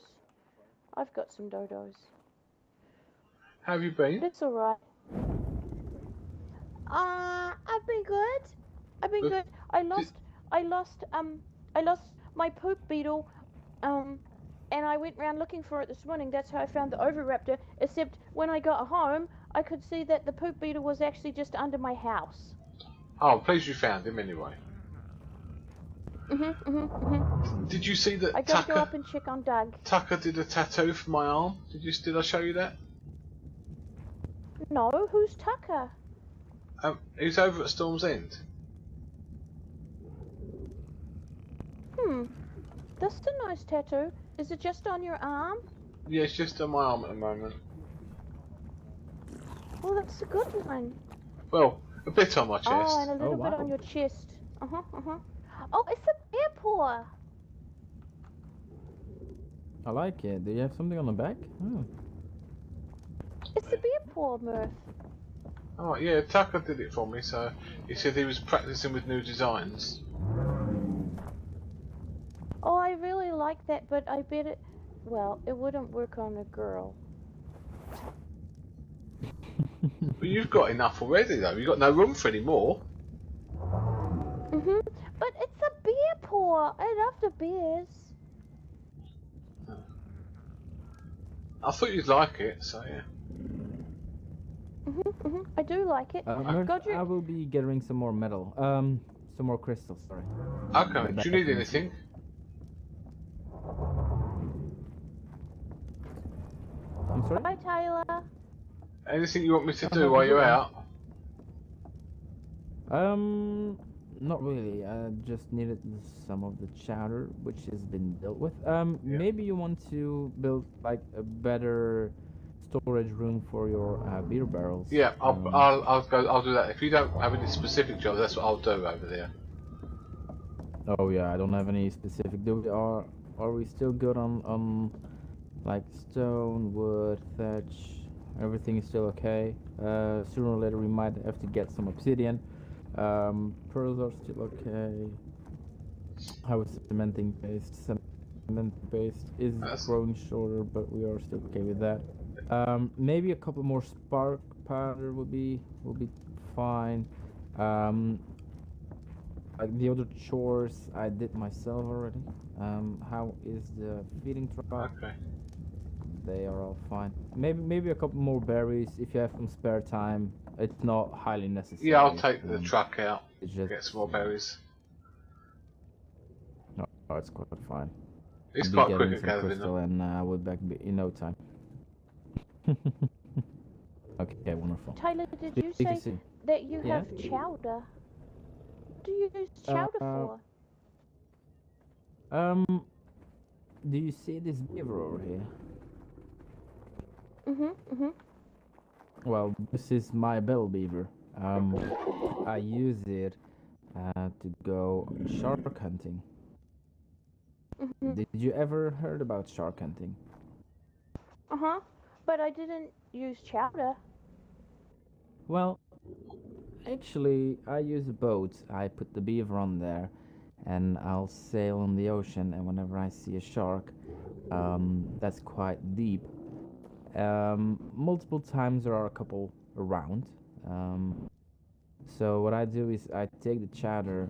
Speaker 1: How have you been?
Speaker 3: It's alright. I've been good. I lost my poop beetle, and I went round looking for it this morning. That's how I found the oviraptor. Except when I got home, I could see that the poop beetle was actually just under my house.
Speaker 1: Oh, I'm pleased you found him anyway. Did you see that
Speaker 3: I gotta go up and check on Doug.
Speaker 1: Tucker did a tattoo for my arm? Did I show you that?
Speaker 3: No, who's Tucker?
Speaker 1: He's over at Storm's End.
Speaker 3: That's a nice tattoo. Is it just on your arm?
Speaker 1: Yeah, it's just on my arm at the moment.
Speaker 3: Well, that's a good one.
Speaker 1: Well, a bit on my chest.
Speaker 3: Oh, and a little bit on your chest. Oh, it's a bear paw.
Speaker 2: I like it. Do you have something on the back? Oh.
Speaker 3: It's a bear paw, Mirth.
Speaker 1: Oh, yeah, Tucker did it for me, so he said he was practicing with new designs.
Speaker 3: Oh, I really like that, but I bet it... Well, it wouldn't work on a girl.
Speaker 1: But you've got enough already, though. You've got no room for any more.
Speaker 3: But it's a bear paw. I love the bears.
Speaker 1: I thought you'd like it, so yeah.
Speaker 3: I do like it.
Speaker 2: Mirth, I will be gathering some more metal. Some more crystals, sorry.
Speaker 1: Okay, do you need anything?
Speaker 2: I'm sorry?
Speaker 3: Bye, Tyler.
Speaker 1: Anything you want me to do while you're out?
Speaker 2: Not really. I just needed some of the chowder, which has been dealt with.
Speaker 1: Yeah.
Speaker 2: Maybe you want to build like a better storage room for your beer barrels.
Speaker 1: Yeah, I'll do that. If you don't have any specific jobs, that's what I'll do over there.
Speaker 2: Oh yeah, I don't have any specific. Are we still good on like stone, wood, thatch? Everything is still okay. Sooner or later we might have to get some obsidian. Pearls are still okay. How is cementing paste? Cementing paste is growing shorter, but we are still okay with that. Maybe a couple more spark powder will be fine. Like the other chores I did myself already. How is the feeding truck?
Speaker 1: Okay.
Speaker 2: They are all fine. Maybe a couple more berries if you have some spare time. It's not highly necessary.
Speaker 1: Yeah, I'll take the truck out.
Speaker 2: Just
Speaker 1: Get some more berries.
Speaker 2: No, it's quite fine.
Speaker 1: It's
Speaker 2: I'll be
Speaker 1: quite quick
Speaker 2: getting
Speaker 1: at
Speaker 2: some
Speaker 1: gathering
Speaker 2: crystal
Speaker 1: them.
Speaker 2: and we'll be back in no time. Okay, wonderful.
Speaker 3: Tyler, did you say that you
Speaker 2: Yeah?
Speaker 3: have chowder? What do you use chowder for?
Speaker 2: Do you see this beaver over here? Well, this is my bell beaver. I use it to go shark hunting. Did you ever heard about shark hunting?
Speaker 3: But I didn't use chowder.
Speaker 2: Well, actually, I use a boat. I put the beaver on there, and I'll sail on the ocean. And whenever I see a shark, that's quite deep. Multiple times there are a couple around. So what I do is I take the chowder,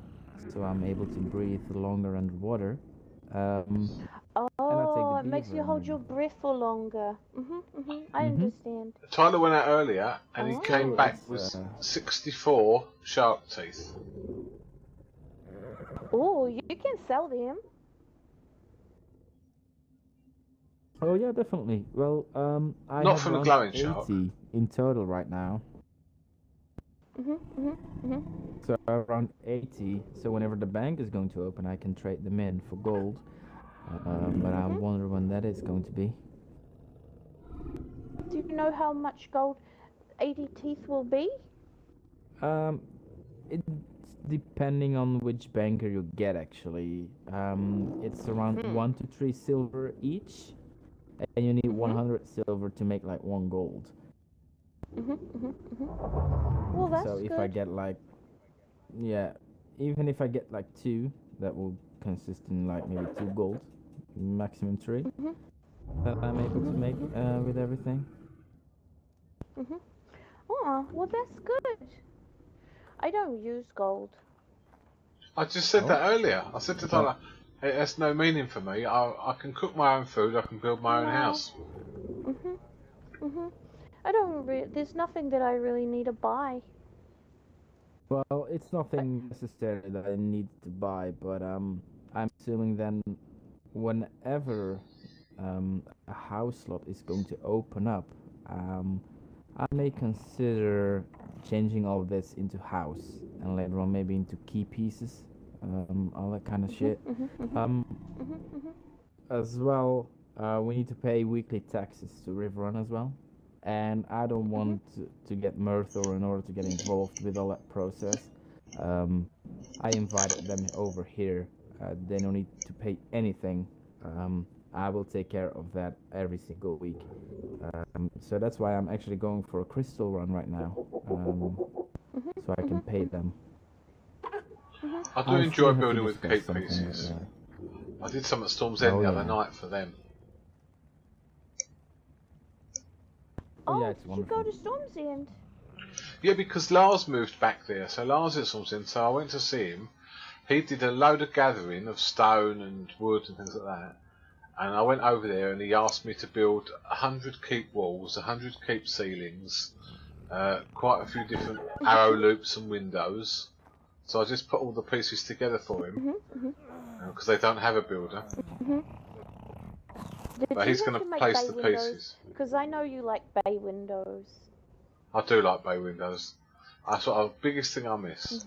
Speaker 2: so I'm able to breathe longer underwater.
Speaker 3: Oh, it makes you hold your breath for longer. I understand.
Speaker 1: Tyler went out earlier and he came back with 64 shark teeth.
Speaker 3: Oh, you can sell them.
Speaker 2: Oh yeah, definitely. Well, I
Speaker 1: Not
Speaker 2: have
Speaker 1: from the
Speaker 2: around
Speaker 1: glowing
Speaker 2: 80
Speaker 1: shark.
Speaker 2: in total right now. So around 80. So whenever the bank is going to open, I can trade them in for gold. But I wonder when that is going to be.
Speaker 3: Do you know how much gold 80 teeth will be?
Speaker 2: It's depending on which banker you get actually. It's around 1 to 3 silver each, and you need 100 silver to make like 1 gold.
Speaker 3: Well, that's
Speaker 2: so if
Speaker 3: good.
Speaker 2: I get like, yeah, even if I get like 2, that will consist in like maybe 2 gold, maximum 3, that I'm able to make with everything.
Speaker 3: Oh, well, that's good. I don't use gold.
Speaker 1: I just said that earlier. I said to Tyler, it has no meaning for me. I can cook my own food. I can build my own house.
Speaker 3: I don't. There's nothing that I really need to buy.
Speaker 2: Well, it's nothing necessary that I need to buy, but I'm assuming then whenever a house slot is going to open up, I may consider changing all of this into house and later on maybe into key pieces, all that kind of shit. As well, we need to pay weekly taxes to Riverrun as well. And I don't want to get Mirth or in order to get involved with all that process. I invited them over here. They don't need to pay anything. I will take care of that every single week. So that's why I'm actually going for a crystal run right now. So I can pay them.
Speaker 1: I do enjoy building with cake pieces. I did some at Storm's End the other night for them.
Speaker 3: Oh,
Speaker 2: yeah, it's
Speaker 3: did you go to Storm's End?
Speaker 1: Yeah, because Lars moved back there. So Lars at Storm's End, so I went to see him. He did a load of gathering of stone and wood and things like that. And I went over there and he asked me to build 100 keep walls, 100 keep ceilings, quite a few different arrow loops and windows. So I just put all the pieces together for him, because they don't have a builder. But he's going to place the pieces.
Speaker 3: Because I know you like bay windows.
Speaker 1: I do like bay windows. That's sort of the biggest thing I miss.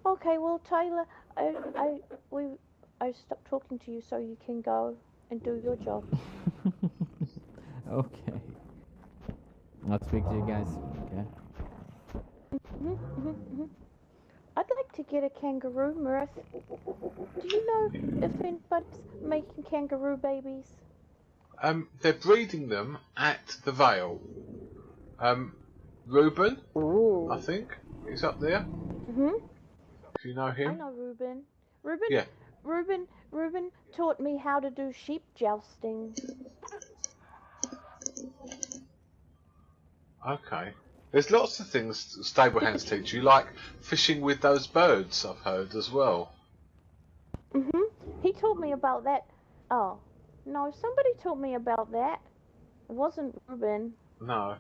Speaker 3: Okay, well, Taylor, we I stopped talking to you so you can go and do your job.
Speaker 2: Okay. I'll speak to you guys. Okay.
Speaker 3: I'd like to get a kangaroo, Mirth. Do you know if anybody's making kangaroo babies?
Speaker 1: They're breeding them at the Vale. Reuben, I
Speaker 3: Ooh.
Speaker 1: think, is up there.
Speaker 3: Mhm.
Speaker 1: Do you know
Speaker 3: I
Speaker 1: him?
Speaker 3: know Reuben. Reuben,
Speaker 1: Yeah.
Speaker 3: Reuben taught me how to do sheep jousting.
Speaker 1: Okay. There's lots of things stable hands teach you, like fishing with those birds, I've heard as well.
Speaker 3: Mhm. He taught me about that. Oh, no, somebody taught me about that. It wasn't Reuben.
Speaker 1: No.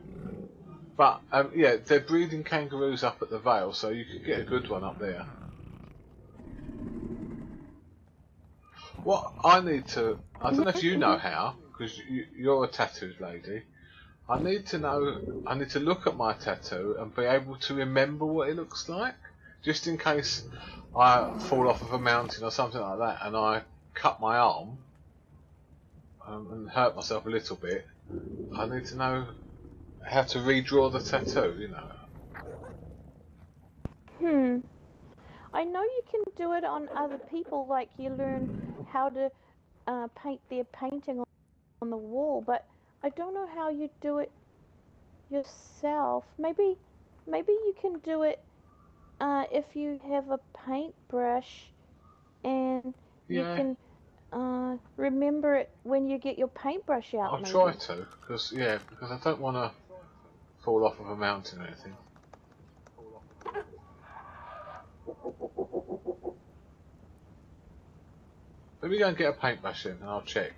Speaker 1: But, yeah, they're breeding kangaroos up at the Vale, so you could get a good one up there. What I need to... I don't know if you know how, because you're a tattoos lady. I need to look at my tattoo and be able to remember what it looks like. Just in case I fall off of a mountain or something like that and I cut my arm and hurt myself a little bit. I need to know how to redraw the tattoo, you know.
Speaker 3: I know you can do it on other people, like you learn how to paint their painting on the wall, but I don't know how you do it yourself. Maybe you can do it if you have a paintbrush and you
Speaker 1: Yeah,
Speaker 3: can remember it when you get your paintbrush out.
Speaker 1: I'll
Speaker 3: Maybe.
Speaker 1: try to, because I don't want to fall off of a mountain or anything. Let me go and get a paintbrush in and I'll check.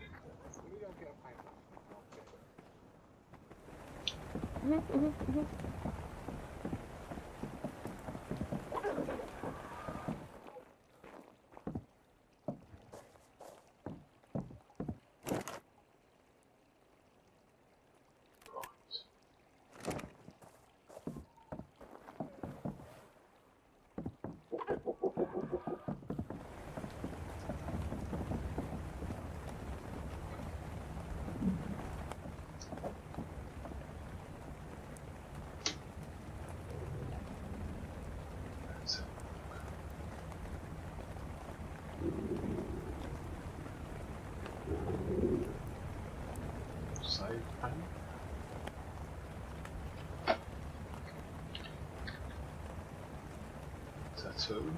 Speaker 1: Save paint. Tattoo.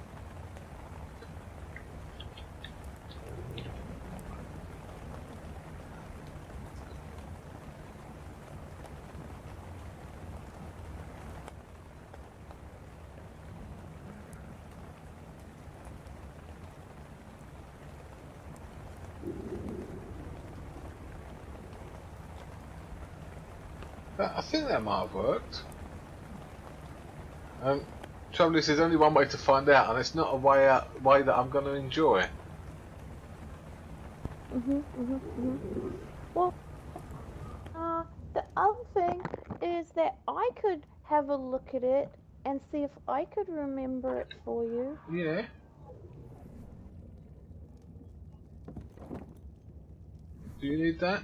Speaker 1: I think that might have worked. Trouble is, there's only one way to find out, and it's not a way that I'm going to enjoy.
Speaker 3: Well, the other thing is that I could have a look at it and see if I could remember it for you.
Speaker 1: Yeah. Do you need that?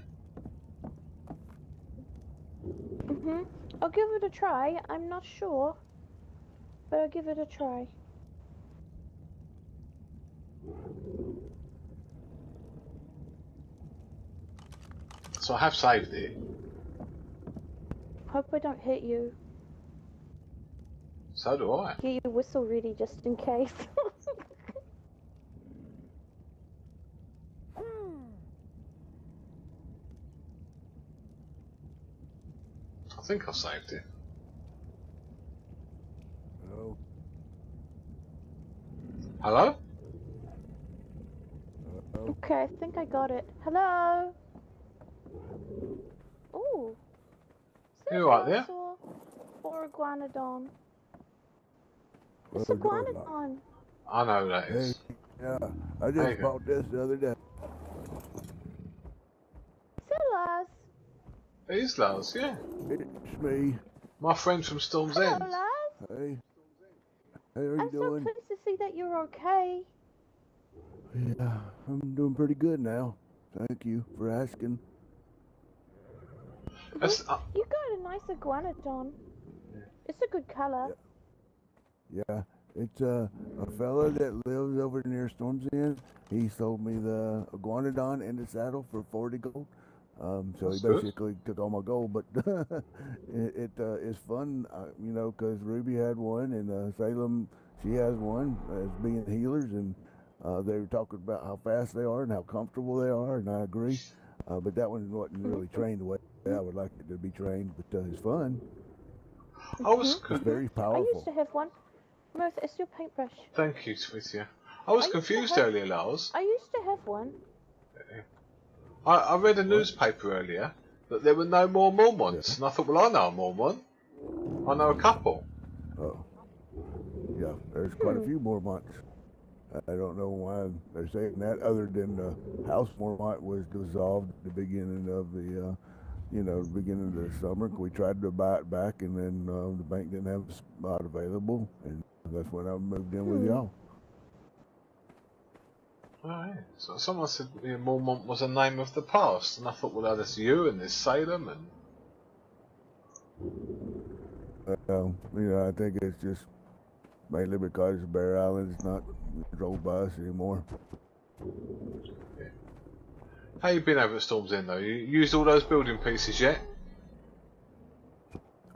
Speaker 3: I'll give it a try. I'm not sure, but I'll give it a try.
Speaker 1: So I have saved it.
Speaker 3: Hope I don't hit you.
Speaker 1: So do I.
Speaker 3: Get your whistle ready just in case.
Speaker 1: I think I saved it.
Speaker 4: Hello?
Speaker 1: Hello?
Speaker 4: Hello?
Speaker 3: Okay, I think I got it. Hello? Ooh.
Speaker 1: You right there?
Speaker 3: Or iguanodon. It's
Speaker 4: Well, good luck.
Speaker 3: iguanodon.
Speaker 1: I know who that
Speaker 4: Hey,
Speaker 1: is.
Speaker 4: yeah, I
Speaker 1: There you
Speaker 4: just
Speaker 1: go.
Speaker 4: bought this the other day.
Speaker 3: Hello,
Speaker 1: It is Lars, yeah.
Speaker 4: It's me.
Speaker 1: My friend from Storm's
Speaker 3: Hello,
Speaker 1: End.
Speaker 3: Lars.
Speaker 4: Hey, how are you
Speaker 3: I'm so
Speaker 4: doing?
Speaker 3: pleased to see that you're okay.
Speaker 4: Yeah, I'm doing pretty good now. Thank you for asking.
Speaker 1: That's,
Speaker 3: You got a nice iguanodon. It's a good color.
Speaker 4: Yeah, it's a fella that lives over near Storm's End. He sold me the iguanodon and the saddle for 40 gold. So
Speaker 1: That's
Speaker 4: he
Speaker 1: good.
Speaker 4: basically took all my gold, but it is fun, you know, because Ruby had one and Salem, she has one as being healers, and they were talking about how fast they are and how comfortable they are, and I agree. But that one wasn't really trained the way I would like it to be trained, but it's fun.
Speaker 1: I was.
Speaker 4: It's very
Speaker 3: I
Speaker 4: powerful.
Speaker 3: used to have one. Mirth, it's your paintbrush.
Speaker 1: Thank you, Twitia. I was confused earlier, Lars.
Speaker 3: I used to have one.
Speaker 1: I read a newspaper earlier that there were no more Mormons, and I thought, well, I know a Mormon. I know a couple.
Speaker 4: Oh, yeah, there's quite a few more months. I don't know why they're saying that, other than the House Mormont was dissolved at the beginning of the, beginning of the summer. We tried to buy it back, and then the bank didn't have a spot available, and that's when I moved in with y'all.
Speaker 1: Oh, yeah. So someone said Mormont was a name of the past, and I thought, well, there's you and there's Salem, and
Speaker 4: I think it's just mainly because Bear Island is not controlled by us anymore.
Speaker 1: yeah. How you been over at Storm's End though? You used all those building pieces yet?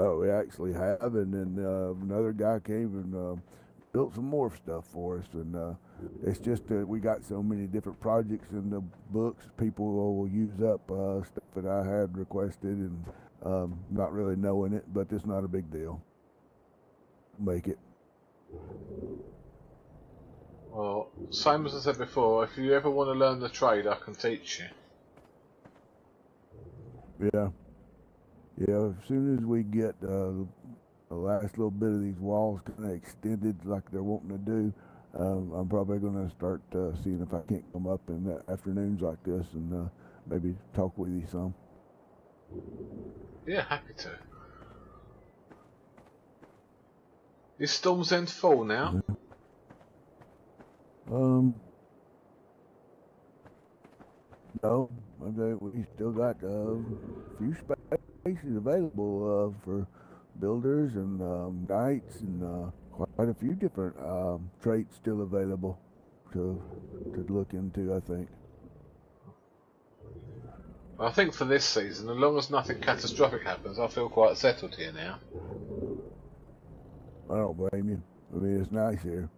Speaker 4: Oh, we actually have, and then another guy came and built some more stuff for us, and it's just that we got so many different projects in the books. People will use up stuff that I had requested, and not really knowing it, but it's not a big deal. Make it.
Speaker 1: Well, same as I said before, if you ever want to learn the trade, I can teach you.
Speaker 4: Yeah. Yeah, as soon as we get the last little bit of these walls kind of extended like they're wanting to do, I'm probably going to start seeing if I can't come up in the afternoons like this and maybe talk with you some.
Speaker 1: Yeah, happy to. Is Storm's End full now?
Speaker 4: No, we still got a few spaces available for builders and knights, and quite a few different traits still available to look into, I think.
Speaker 1: I think for this season, as long as nothing catastrophic happens, I feel quite settled here now.
Speaker 4: I don't blame you. I mean, it's nice here.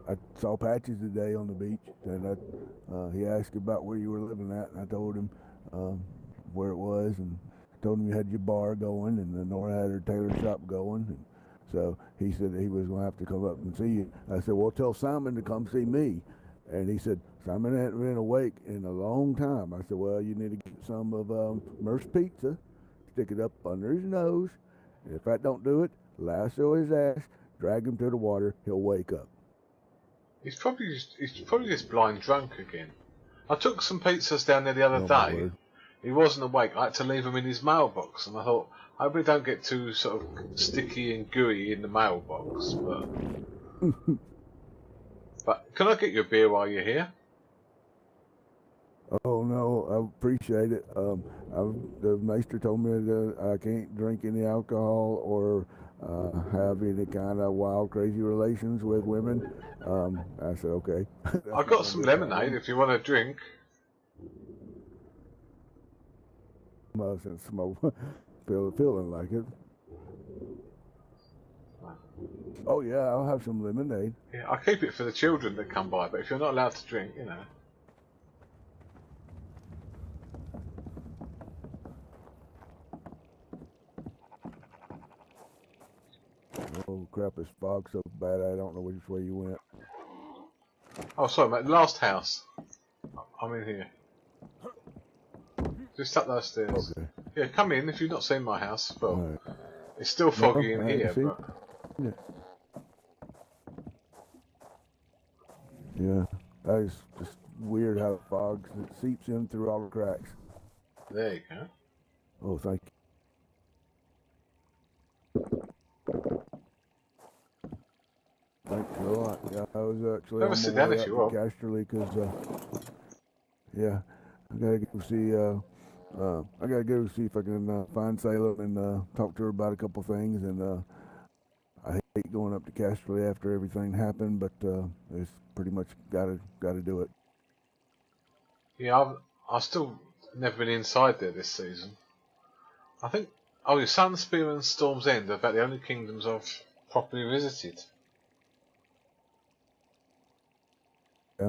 Speaker 4: I saw Patches today on the beach, and he asked about where you were living at, and I told him where it was, and told him you had your bar going, and then Nora had her tailor shop going, and so he said he was going to have to come up and see you. I said, well, tell Simon to come see me, and he said, Simon hadn't been awake in a long time. I said, well, you need to get some of Mirth's pizza, stick it up under his nose, and if that don't do it, lasso his ass, drag him to the water, he'll wake up.
Speaker 1: He's probably just blind drunk again. I took some pizzas down there the other day. He wasn't awake. I had to leave them in his mailbox, and I thought, I hope they don't get too sort of sticky and gooey in the mailbox. But can I get you a beer while you're here?
Speaker 4: Oh no, I appreciate it. The maester told me that I can't drink any alcohol or have any kind of wild, crazy relations with women. I said, okay.
Speaker 1: I've got some lemonade if you want a drink.
Speaker 4: Since smoke, feeling like it. Oh yeah, I'll have some lemonade.
Speaker 1: Yeah, I keep it for the children that come by, but if you're not allowed to drink, you know.
Speaker 4: Oh crap, this fog's so bad I don't know which way you went.
Speaker 1: Oh, sorry, mate. Last house. I'm in here. Just up those stairs.
Speaker 4: Okay.
Speaker 1: Yeah, come in if you've not seen my house. Well,
Speaker 4: Right.
Speaker 1: it's still foggy in
Speaker 4: I
Speaker 1: here,
Speaker 4: see.
Speaker 1: but...
Speaker 4: Yeah, that is just weird how the fog seeps in through all the cracks.
Speaker 1: There you go.
Speaker 4: Oh, thank you. Yeah, I was actually
Speaker 1: Never
Speaker 4: on
Speaker 1: sit
Speaker 4: my
Speaker 1: down
Speaker 4: way
Speaker 1: if
Speaker 4: up
Speaker 1: you
Speaker 4: to
Speaker 1: want.
Speaker 4: Casterly because, yeah, I gotta go see. I gotta go see if I can find Salem and talk to her about a couple things. And I hate going up to Casterly after everything happened, but it's pretty much gotta do it.
Speaker 1: Yeah, I've still never been inside there this season. I think, oh, your Sunspear and Storm's End are about the only kingdoms I've properly visited.
Speaker 4: Yeah.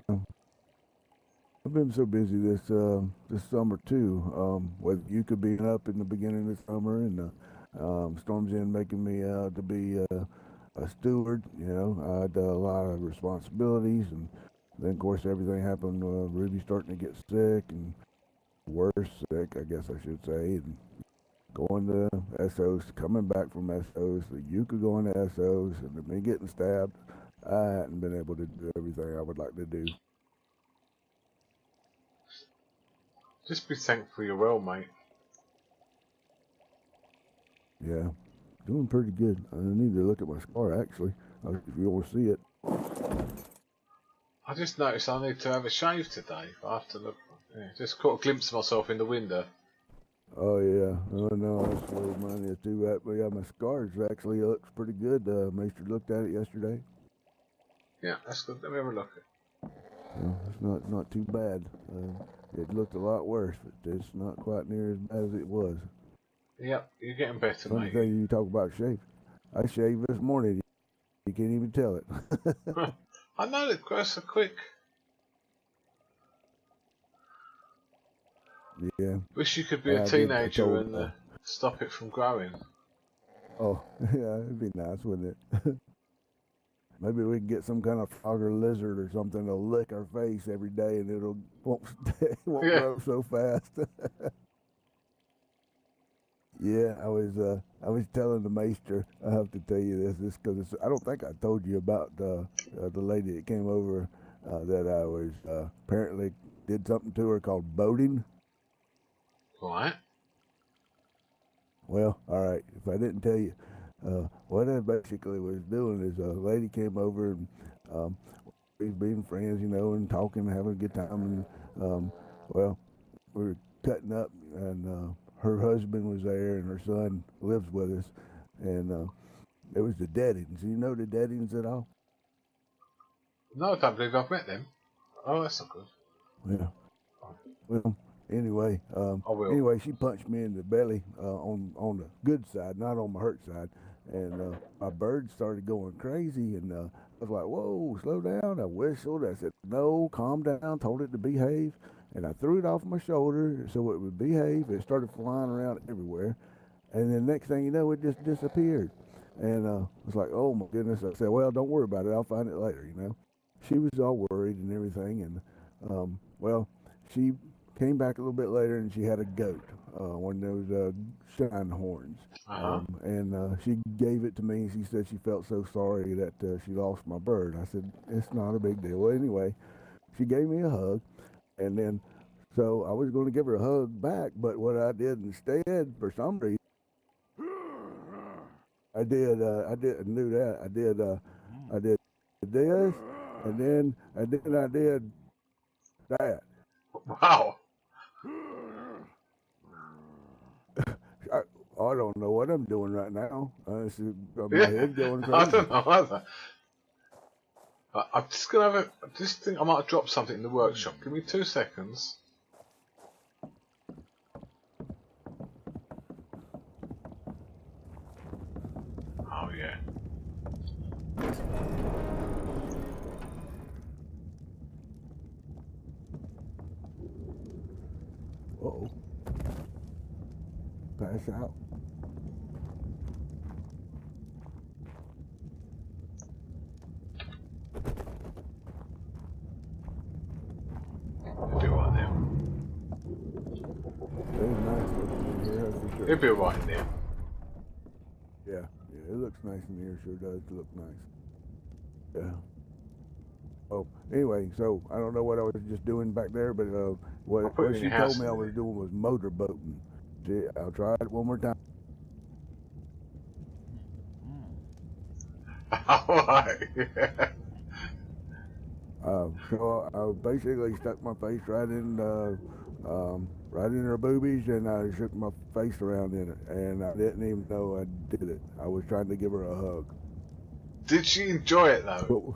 Speaker 4: I've been so busy this summer too. With you could be up in the beginning of the summer, and Storm's End making me to be a steward. You know, I had a lot of responsibilities, and then of course everything happened. Ruby starting to get sick, and worse sick, I guess I should say, and going to SOs, coming back from SOs, the Yuka going to SOs, and me getting stabbed. I hadn't been able to do everything I would like to do.
Speaker 1: Just be thankful you're well, mate.
Speaker 4: Yeah, doing pretty good. I need to look at my scar actually, if you want to see it.
Speaker 1: I just noticed I need to have a shave today. I have to look. Yeah, just caught a glimpse of myself in the window.
Speaker 4: Oh yeah, oh no, that's what reminded me of too. But yeah, my scars actually looks pretty good. Maester looked at it yesterday.
Speaker 1: Yeah, that's good. Let me have a look.
Speaker 4: It's not too bad. It looked a lot worse, but it's not quite near as bad as it was.
Speaker 1: Yep, you're getting better,
Speaker 4: Funny
Speaker 1: mate.
Speaker 4: thing, you talk about shave. I shaved this morning. You can't even tell it.
Speaker 1: I know it grows so quick.
Speaker 4: Yeah.
Speaker 1: Wish you could be a
Speaker 4: I
Speaker 1: teenager
Speaker 4: told,
Speaker 1: and stop it from growing.
Speaker 4: Oh, yeah, it'd be nice, wouldn't it? Maybe we can get some kind of frog or lizard or something to lick our face every day, and it'll won't
Speaker 1: Yeah.
Speaker 4: grow so fast. Yeah, I was telling the Maester. I have to tell you this because I don't think I told you about the lady that came over that I was apparently did something to her called boating.
Speaker 1: Right.
Speaker 4: Well, all right. If I didn't tell you, what I basically was doing is a lady came over and we was being friends, you know, and talking, having a good time, and well, we were cutting up, and her husband was there, and her son lives with us, and it was the Deadings. You know the Deadings at all?
Speaker 1: No, I don't believe I've met them. Oh, that's not good.
Speaker 4: Yeah. Well, anyway,
Speaker 1: I will.
Speaker 4: anyway, she punched me in the belly on the good side, not on my hurt side, and my bird started going crazy, and I was like, "Whoa, slow down!" I whistled. I said, "No, calm down." Told it to behave, and I threw it off my shoulder so it would behave. It started flying around everywhere, and then next thing you know, it just disappeared. And I was like, "Oh my goodness!" I said, "Well, don't worry about it. I'll find it later." You know, she was all worried and everything, and well, she came back a little bit later, and she had a goat, one of those shine horns. And she gave it to me. She said she felt so sorry that she lost my bird. I said, it's not a big deal. Well, anyway, she gave me a hug, and then so I was going to give her a hug back, but what I did instead, for some reason, I did I didn't do that. I did this, and then I did that.
Speaker 1: Wow.
Speaker 4: I don't know what I'm doing right now. My
Speaker 1: Yeah.
Speaker 4: head's going
Speaker 1: I
Speaker 4: crazy.
Speaker 1: don't know either. I'm just gonna have I just think I might have dropped something in the workshop. Give me 2 seconds. Oh yeah.
Speaker 4: Uh-oh. Pass out.
Speaker 1: It'll be alright there.
Speaker 4: It's nice looking in here, that's for sure.
Speaker 1: It'll be alright in there.
Speaker 4: Yeah, it looks nice in here. Sure does look nice. Yeah. Oh, anyway, so I don't know what I was just doing back there, but what she told me I was doing was motorboating. See, I'll try it one more time.
Speaker 1: Alright, yeah.
Speaker 4: So I basically stuck my face right in her boobies, and I shook my face around in it, and I didn't even know I did it. I was trying to give her a hug.
Speaker 1: Did she enjoy it though?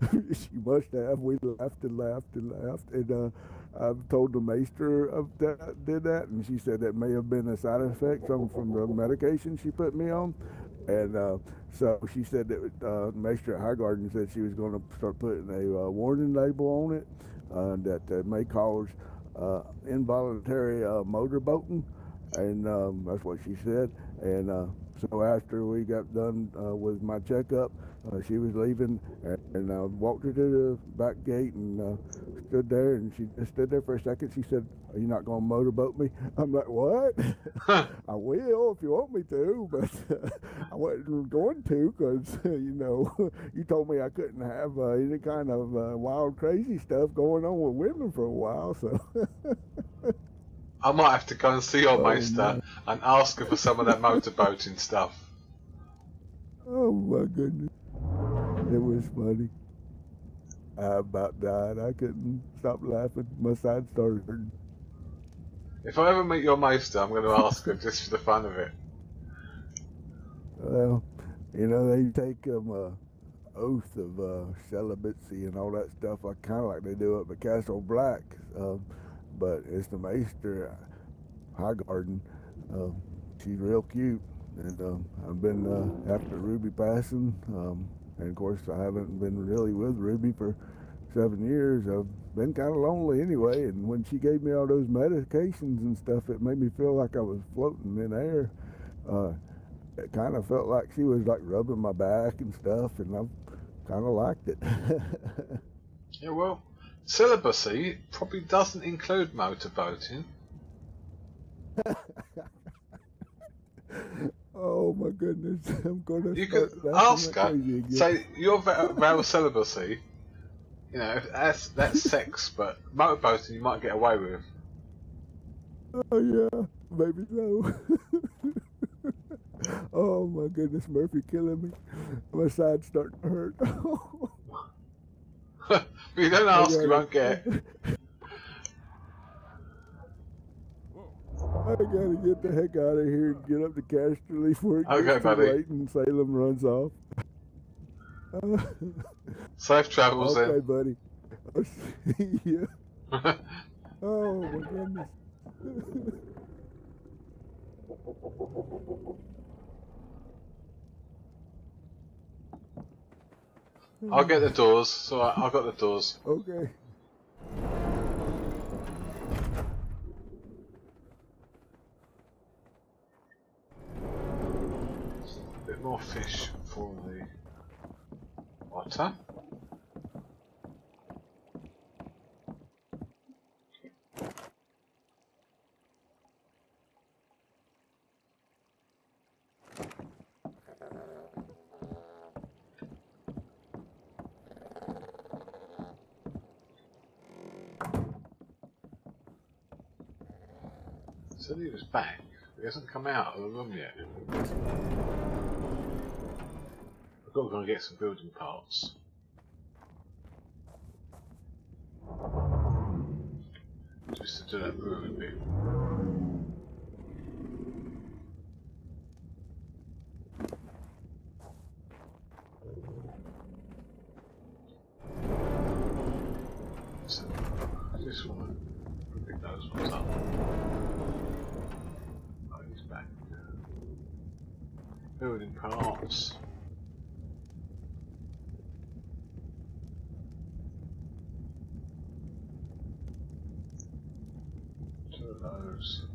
Speaker 4: But she must have. We laughed and laughed and laughed, and I told the maester of that did that, and she said that may have been a side effect from the medication she put me on, and so she said that maester at Highgarden said she was going to start putting a warning label on it that may cause involuntary motorboating, and that's what she said. And so after we got done with my checkup, she was leaving, and I walked her to the back gate and stood there, and she just stood there for a second. She said, "Are you not going to motorboat me?" I'm like, "What?" I will if you want me to, but I wasn't going to because, you told me I couldn't have any kind of wild, crazy stuff going on with women for a while, so.
Speaker 1: I might have to go and see your
Speaker 4: Oh,
Speaker 1: maester
Speaker 4: man.
Speaker 1: and ask her for some of that motorboating stuff.
Speaker 4: Oh, my goodness. It was funny. I about died. I couldn't stop laughing. My side started hurting.
Speaker 1: If I ever meet your maester, I'm going to ask her just for the fun of it.
Speaker 4: Well, they take oath of celibacy and all that stuff, kind of like they do up at Castle Black. But it's the Maester Highgarden. She's real cute, and I've been after Ruby passing, and of course I haven't been really with Ruby for 7 years. I've been kind of lonely anyway, and when she gave me all those medications and stuff, it made me feel like I was floating in air. It kind of felt like she was like rubbing my back and stuff, and I kind of liked it.
Speaker 1: Yeah, well, celibacy probably doesn't include motorboating.
Speaker 4: Oh my goodness, I'm gonna
Speaker 1: You
Speaker 4: start
Speaker 1: could
Speaker 4: laughing
Speaker 1: ask
Speaker 4: like
Speaker 1: her,
Speaker 4: crazy again.
Speaker 1: say, your vow of celibacy, if that's sex, but motorboating you might get away with.
Speaker 4: Oh yeah, maybe so. Oh my goodness, Murphy killing me. My side's starting to hurt.
Speaker 1: If you don't
Speaker 4: I
Speaker 1: ask, you
Speaker 4: gotta,
Speaker 1: won't get.
Speaker 4: I gotta get the heck out of here and get up to Casterly before it
Speaker 1: Okay,
Speaker 4: gets too
Speaker 1: buddy.
Speaker 4: late and Salem runs off.
Speaker 1: Safe travels
Speaker 4: Okay,
Speaker 1: then.
Speaker 4: buddy. I'll see ya. Oh my goodness.
Speaker 1: I'll get the doors. So I've got the doors.
Speaker 4: Okay.
Speaker 1: A bit more fish for the otter. Said he was back. He hasn't come out of the room yet. I've got to go and get some building parts. Just to do that room a bit. So, this one, pick those ones up. Oh, he's back. Building parts. Two of those.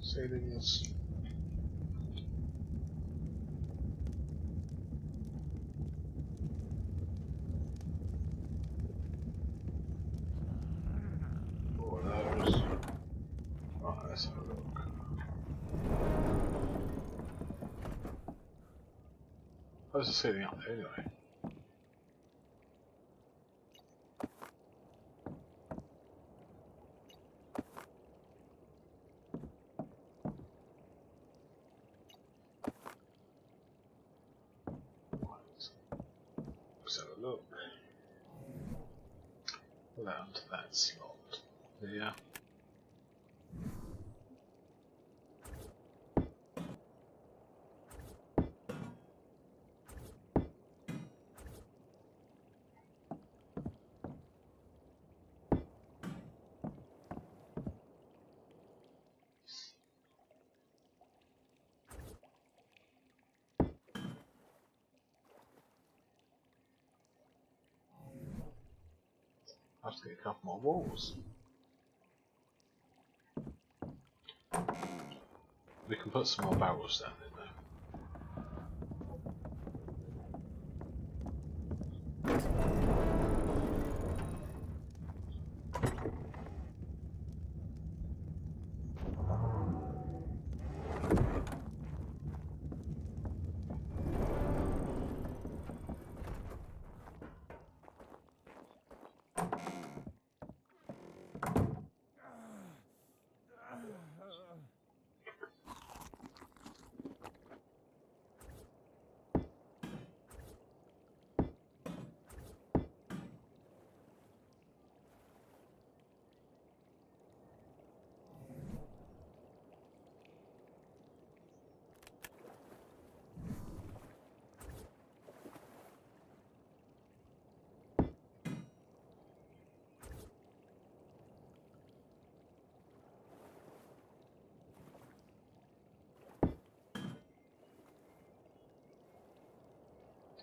Speaker 1: Ceilings. Four of those. Right, let's have a look. There's a ceiling up there anyway. Right. Let's have a look. Down to that slot. Yeah. I have to get a couple more walls. We can put some more barrels down in there.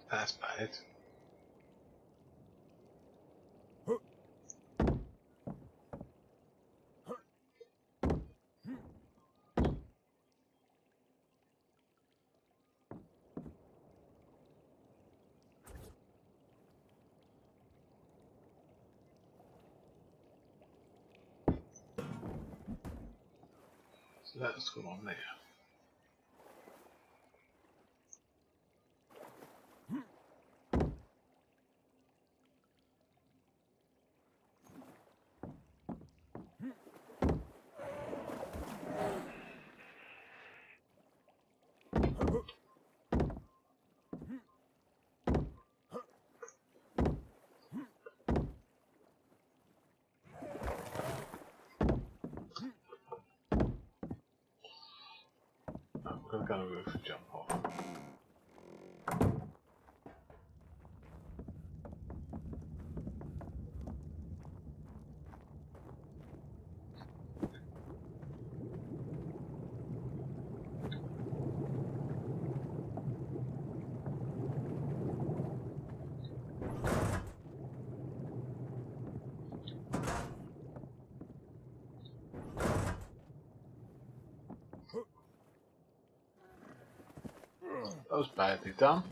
Speaker 1: That's bad. So that's gone on there. We're going to go to the roof and jump off. That was badly done.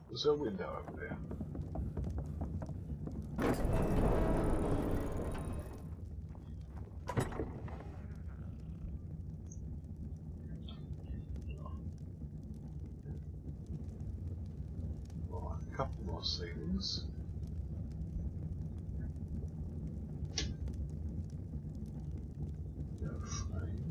Speaker 1: There's a window over there. Right, a couple more ceilings. No frame.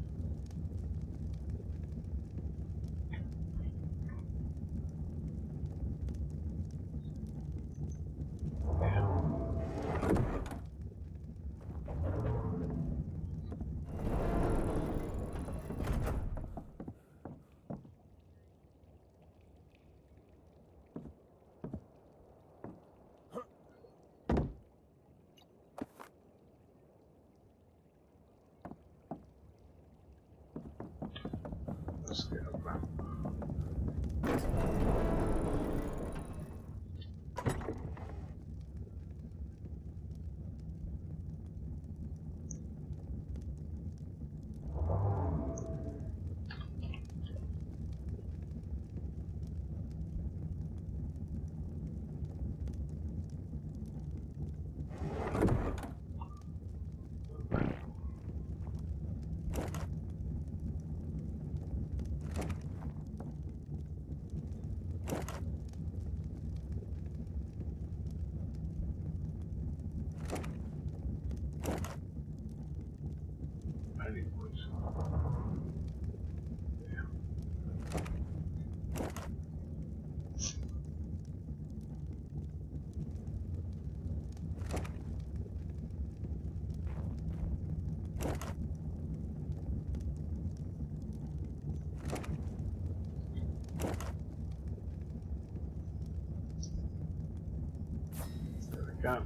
Speaker 1: There we go.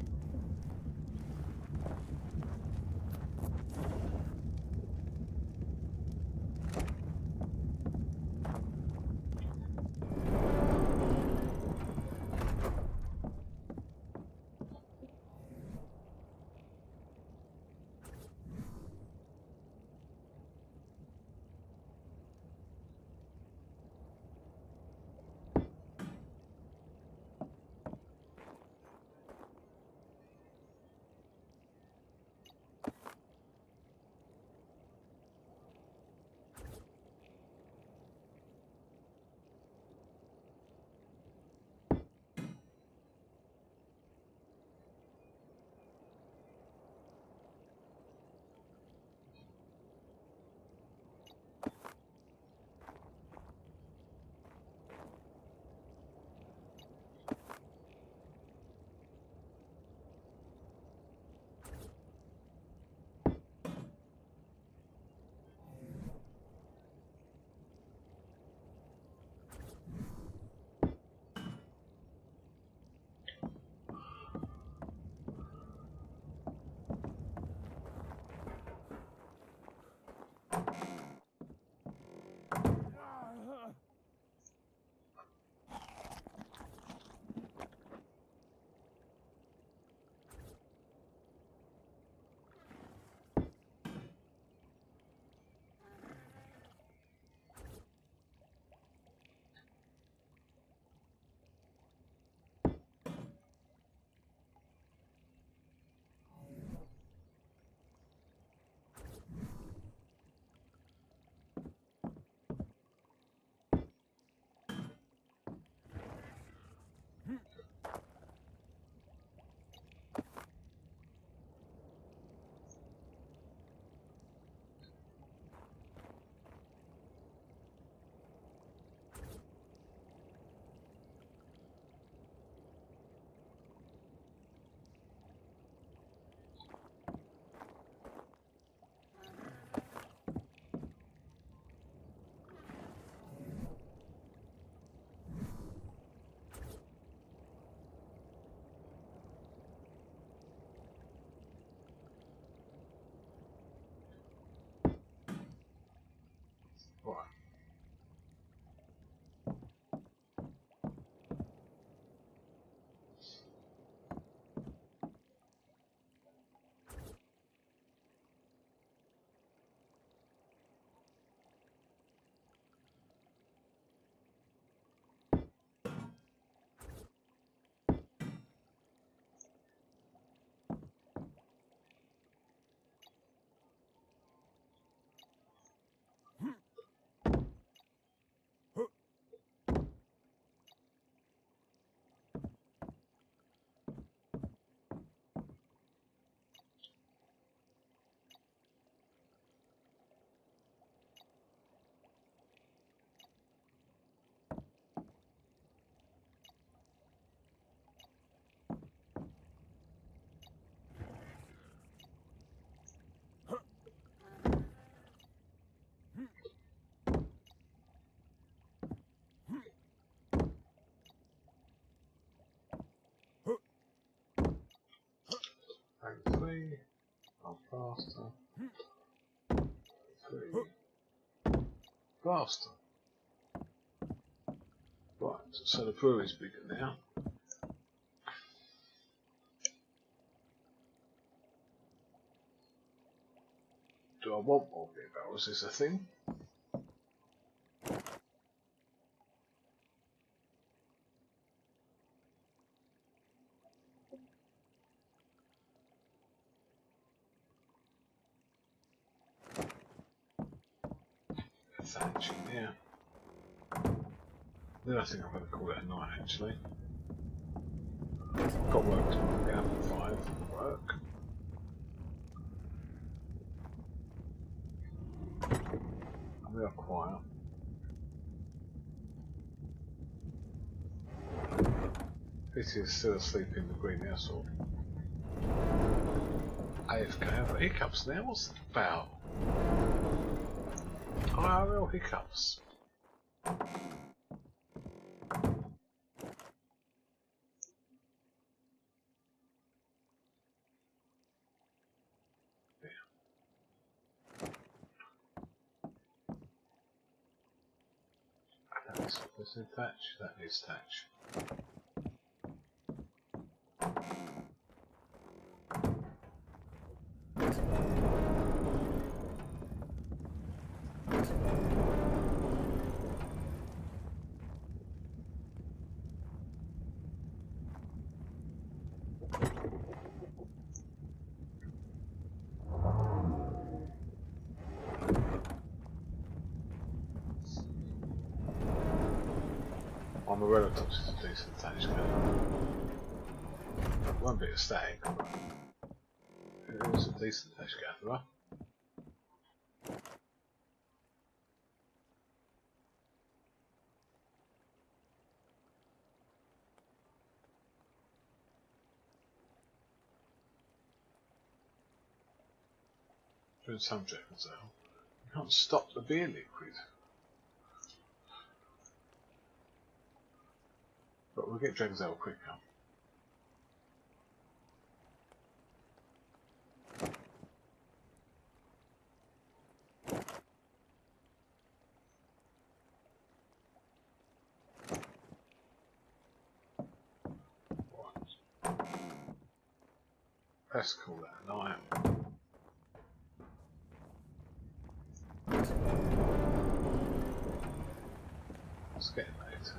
Speaker 1: Right. Three, oh, faster. Three, faster. Right, so the brewery's bigger now. Do I want more beer barrels? Is a thing? Thatch, yeah. Then I think I'm going to call it a night actually. Got work tomorrow, get up at 5, work. And we are quiet. Pity is still asleep in the greenhouse or AFK, I've got hiccups now, what's that about? IRL hiccups. This is thatch, that needs thatch. I'm aware of touch is a decent thatch gun. It won't be a stag, but it is a decent thatch gatherer. Doing some seconds though. You can't stop the beer liquid. But we'll get Dragon's Ale quicker. Right. Let's call that a night. It's getting late.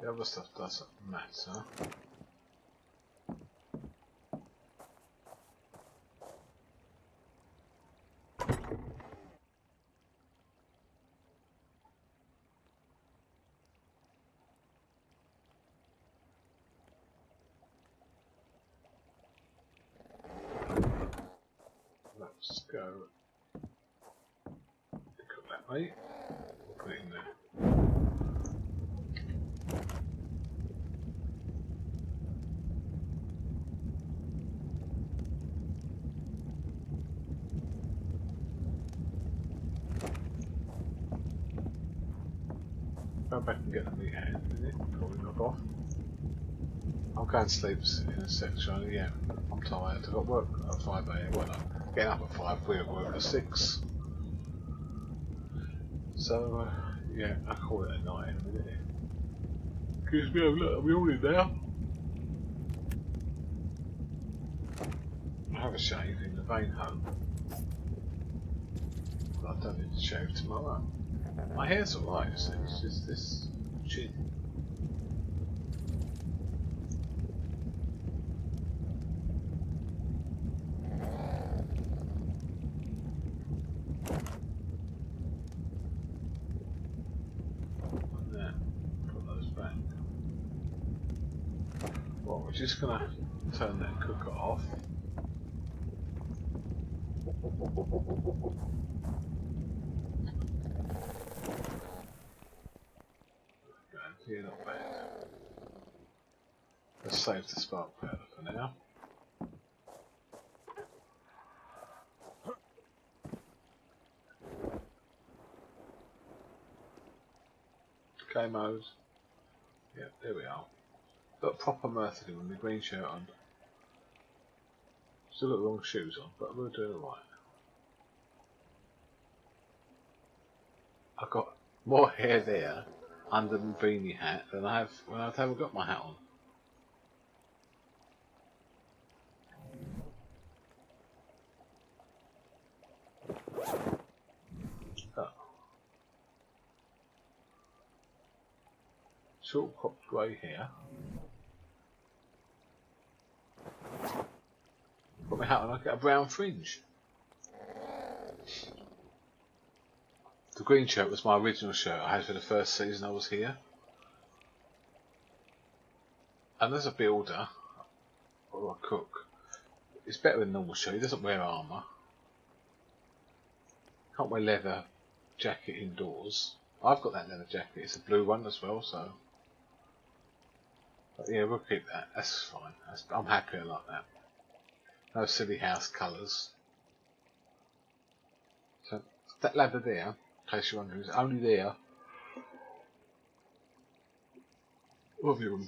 Speaker 1: The other stuff doesn't matter. Let's go cook that meat. We'll put it in there. Go back and get the meat out in a minute, probably knock off. I'm going to sleep in a sec, Charlie, yeah. I'm tired, I've got work at 5 AM, well no, getting up at 5, we're at work at 6. So, yeah, I'll call it a night in a minute. Excuse me, look, are we all in now? I'll have a shave in the vein home. But I don't need to shave tomorrow. My hair's alright, it's just this chin. And there, put those back. Well, we're just gonna turn that cooker off. Yeah, not bad. Let's save the spark powder for now. Okay, mode. Yeah, there we are. Got proper Mirth with the green shirt on. Still got the wrong shoes on, but we're doing alright. I've got more hair there under the beanie hat than I have when I haven't got my hat on. Oh, short cropped grey hair. Put my hat on, I get a brown fringe. The green shirt was my original shirt I had for the first season I was here. And as a builder, or a cook, it's better than normal shirt. He doesn't wear armour. Can't wear leather jacket indoors. I've got that leather jacket, it's a blue one as well, so. But yeah, we'll keep that, that's fine. I'm happy I like that. No silly house colours. So, that ladder there, in case you're wondering, is only there.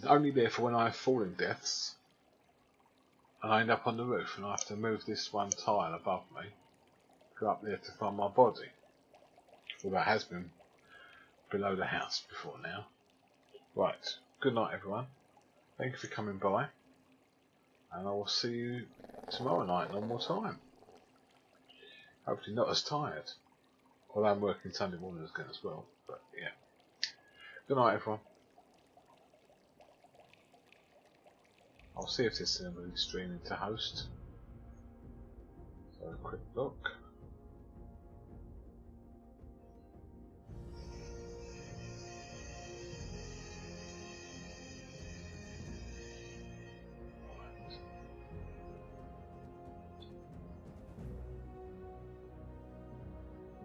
Speaker 1: Only there for when I have falling deaths. And I end up on the roof and I have to move this one tile above me. Go up there to find my body. Well, that has been below the house before now. Right, good night everyone. Thank you for coming by. And I will see you tomorrow night, normal time. Hopefully not as tired. Although I'm working Sunday morning again as well. But yeah. Good night everyone. I'll see if this is going to be streaming to host. So a quick look.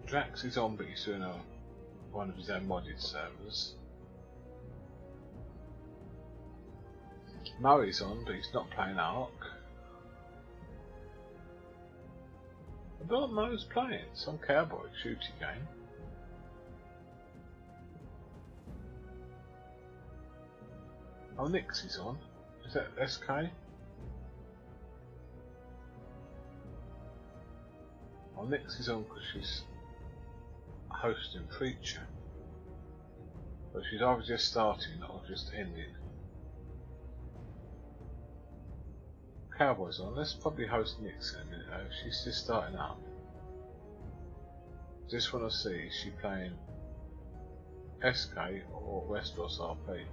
Speaker 1: Drax is on, but he's doing one of his own modded servers. Murray's on, but he's not playing Ark. I don't know who's playing. Some cowboy shooting game. Oh, Nix is on. Is that SK? Oh, Nix is on because she's hosting Preacher. But she's either just starting or just ending. Cowboys on. Let's probably host Nix in a minute though. She's just starting up. Just want to see, is she playing SK or Westeros RP?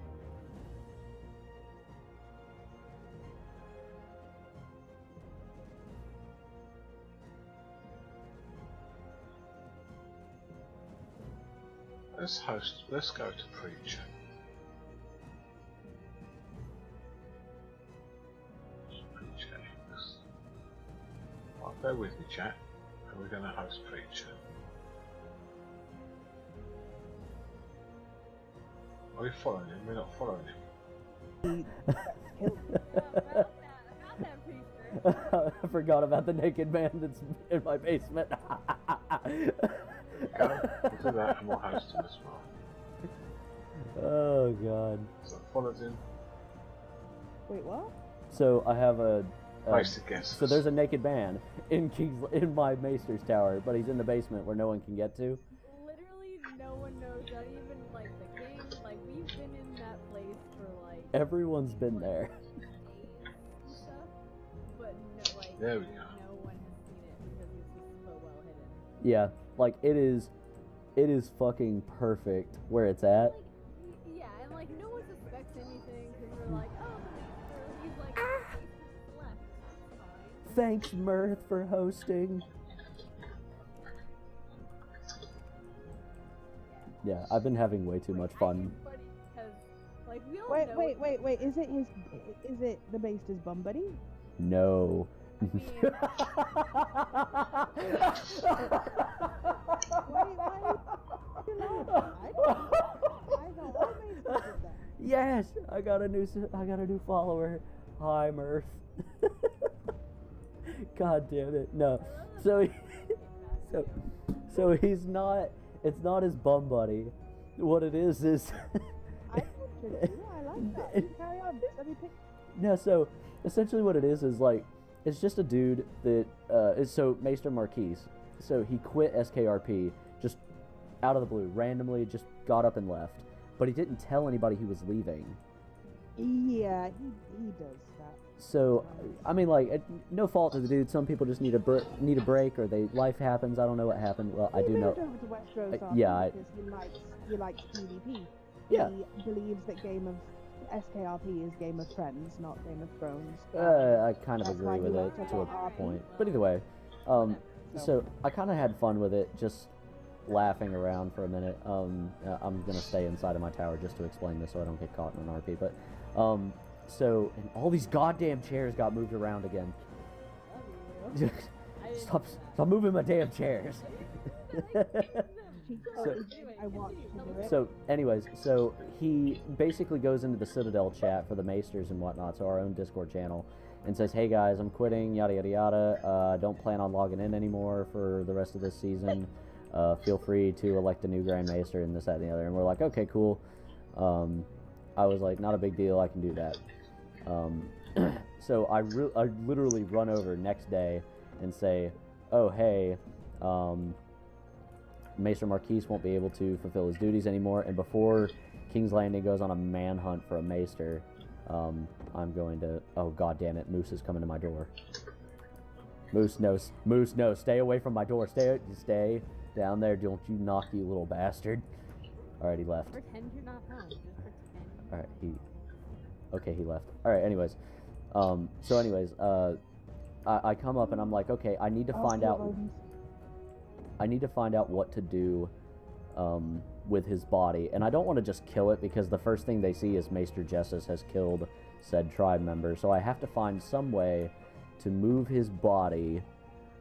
Speaker 1: Let's go to Preacher. Bear with me, chat, and we're going to host Preacher. Are we following him? We're not following him.
Speaker 5: I forgot about the naked man that's in my basement.
Speaker 1: Go, we'll do that and we'll host him as well.
Speaker 5: Oh god.
Speaker 1: So followed him.
Speaker 6: Wait, what?
Speaker 5: So I have a
Speaker 1: basic guesses.
Speaker 5: So there's a naked man in my Maester's tower, but he's in the basement where no one can get to.
Speaker 6: Literally, no one knows. Not even like the game. Like we've been in that place for like.
Speaker 5: Everyone's been there.
Speaker 6: And stuff, but no, like
Speaker 1: there we go.
Speaker 6: No one has seen it because it's just so well hidden.
Speaker 5: Yeah, like it is fucking perfect where it's at.
Speaker 6: Like, yeah, and like no one suspects anything because we're like, oh, he's like, left.
Speaker 5: Thanks, Mirth, for hosting. Yeah, I've been having way too much fun.
Speaker 6: Like, we all
Speaker 7: Wait,
Speaker 6: know
Speaker 7: wait, wait, wait. Is it the Maester's bum buddy?
Speaker 5: No.
Speaker 6: I mean,
Speaker 5: Yes, I got a new follower. Hi, Mirth. God damn it. No. So he's not. It's not his bum buddy. What it is.
Speaker 7: I like that. Carry on. Let me pick.
Speaker 5: No. So essentially, what it is like it's just a dude that is so Maester Marquise. So he quit SKRP just out of the blue, randomly, just got up and left. But he didn't tell anybody he was leaving.
Speaker 7: Yeah, he does that.
Speaker 5: So, I mean, like, no fault to the dude. Some people just need a break, or life happens. I don't know what happened. Well, I do know.
Speaker 7: Over to Westeros
Speaker 5: Yeah,
Speaker 7: because he likes PvP.
Speaker 5: Yeah.
Speaker 7: he believes that SKRP is Game of Friends, not Game of Thrones.
Speaker 5: I kind of
Speaker 7: That's
Speaker 5: agree
Speaker 7: why
Speaker 5: with
Speaker 7: he
Speaker 5: it
Speaker 7: likes
Speaker 5: to a
Speaker 7: RP.
Speaker 5: point. But either way, so I kind of had fun with it, just laughing around for a minute. I'm gonna stay inside of my tower just to explain this so I don't get caught in an RP. But so and all these goddamn chairs got moved around again. Stop moving my damn chairs.
Speaker 7: I want to do it.
Speaker 5: So, anyways, so he basically goes into the Citadel chat for the Maesters and whatnot, so our own Discord channel, and says, "Hey guys, I'm quitting, yada yada yada. Don't plan on logging in anymore for the rest of this season. Feel free to elect a new Grand Maester and this, that, and the other." And we're like, "Okay, cool." I was like, "Not a big deal. I can do that." So I literally run over next day and say, "Oh hey, Maester Marquise won't be able to fulfill his duties anymore, and before King's Landing goes on a manhunt for a Maester, I'm going to... Oh, god damn it, Moose is coming to my door. Moose, no, stay away from my door. Stay down there. Don't you knock, you little bastard." Alright, he left.
Speaker 6: Pretend you're not home. Just pretend.
Speaker 5: Alright, he left. Alright, anyways. I come up and I'm like, okay, I need to find out... I need to find out what to do with his body. And I don't want to just kill it, because the first thing they see is Maester Justice has killed said tribe member. So I have to find some way to move his body.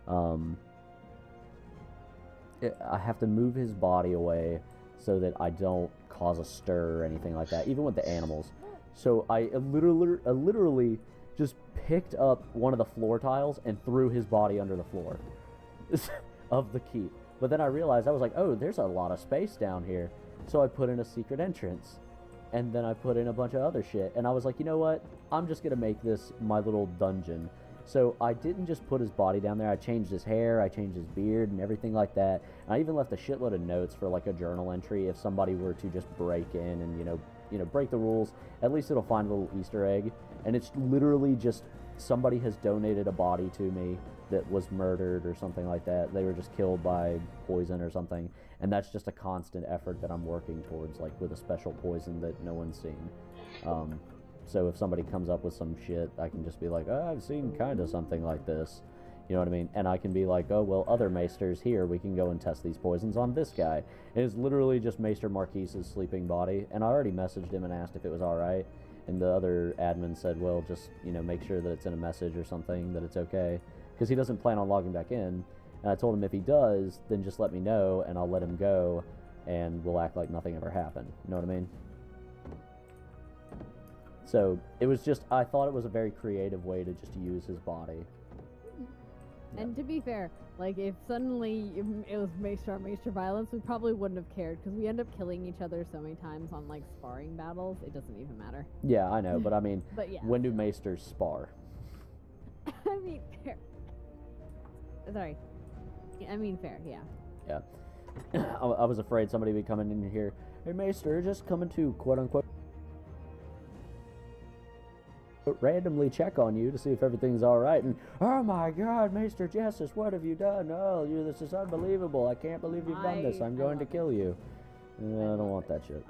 Speaker 5: I have to move his body away so that I don't cause a stir or anything like that, even with the animals. So I literally just picked up one of the floor tiles and threw his body under the floor of the keep. But then I realized, I was like, oh, there's a lot of space down here. So I put in a secret entrance. And then I put in a bunch of other shit. And I was like, you know what? I'm just going to make this my little dungeon. So I didn't just put his body down there. I changed his hair, I changed his beard, and everything like that. And I even left a shitload of notes for like a journal entry if somebody were to just break in and, you know, break the rules. At least it'll find a little Easter egg. And it's literally just somebody has donated a body to me that was murdered or something like that. They were just killed by poison or something. And that's just a constant effort that I'm working towards, like with a special poison that no one's seen. So if somebody comes up with some shit, I can just be like, oh, I've seen kind of something like this. You know what I mean? And I can be like, oh, well, other Maesters here, we can go and test these poisons on this guy. And it's literally just Maester Marquise's sleeping body. And I already messaged him and asked if it was alright. And the other admin said, well, just, you know, make sure that it's in a message or something, that it's okay. Because he doesn't plan on logging back in. And I told him if he does, then just let me know and I'll let him go. And we'll act like nothing ever happened. You know what I mean? So, it was just, I thought it was a very creative way to just use his body.
Speaker 6: And to be fair, like, if suddenly it was Maester violence, we probably wouldn't have cared, because we end up killing each other so many times on, like, sparring battles, it doesn't even matter.
Speaker 5: Yeah, I know, but I mean,
Speaker 6: But yeah.
Speaker 5: when do Maesters spar?
Speaker 6: I mean, fair. Sorry. I mean, fair, yeah.
Speaker 5: Yeah. I was afraid somebody would be coming in here, hey, Maester, just coming to, quote-unquote, randomly check on you to see if everything's alright, and oh my god, Maester Justice, what have you done? Oh, this is unbelievable. I can't believe you've done this. I'm going to kill you. I don't want that shit.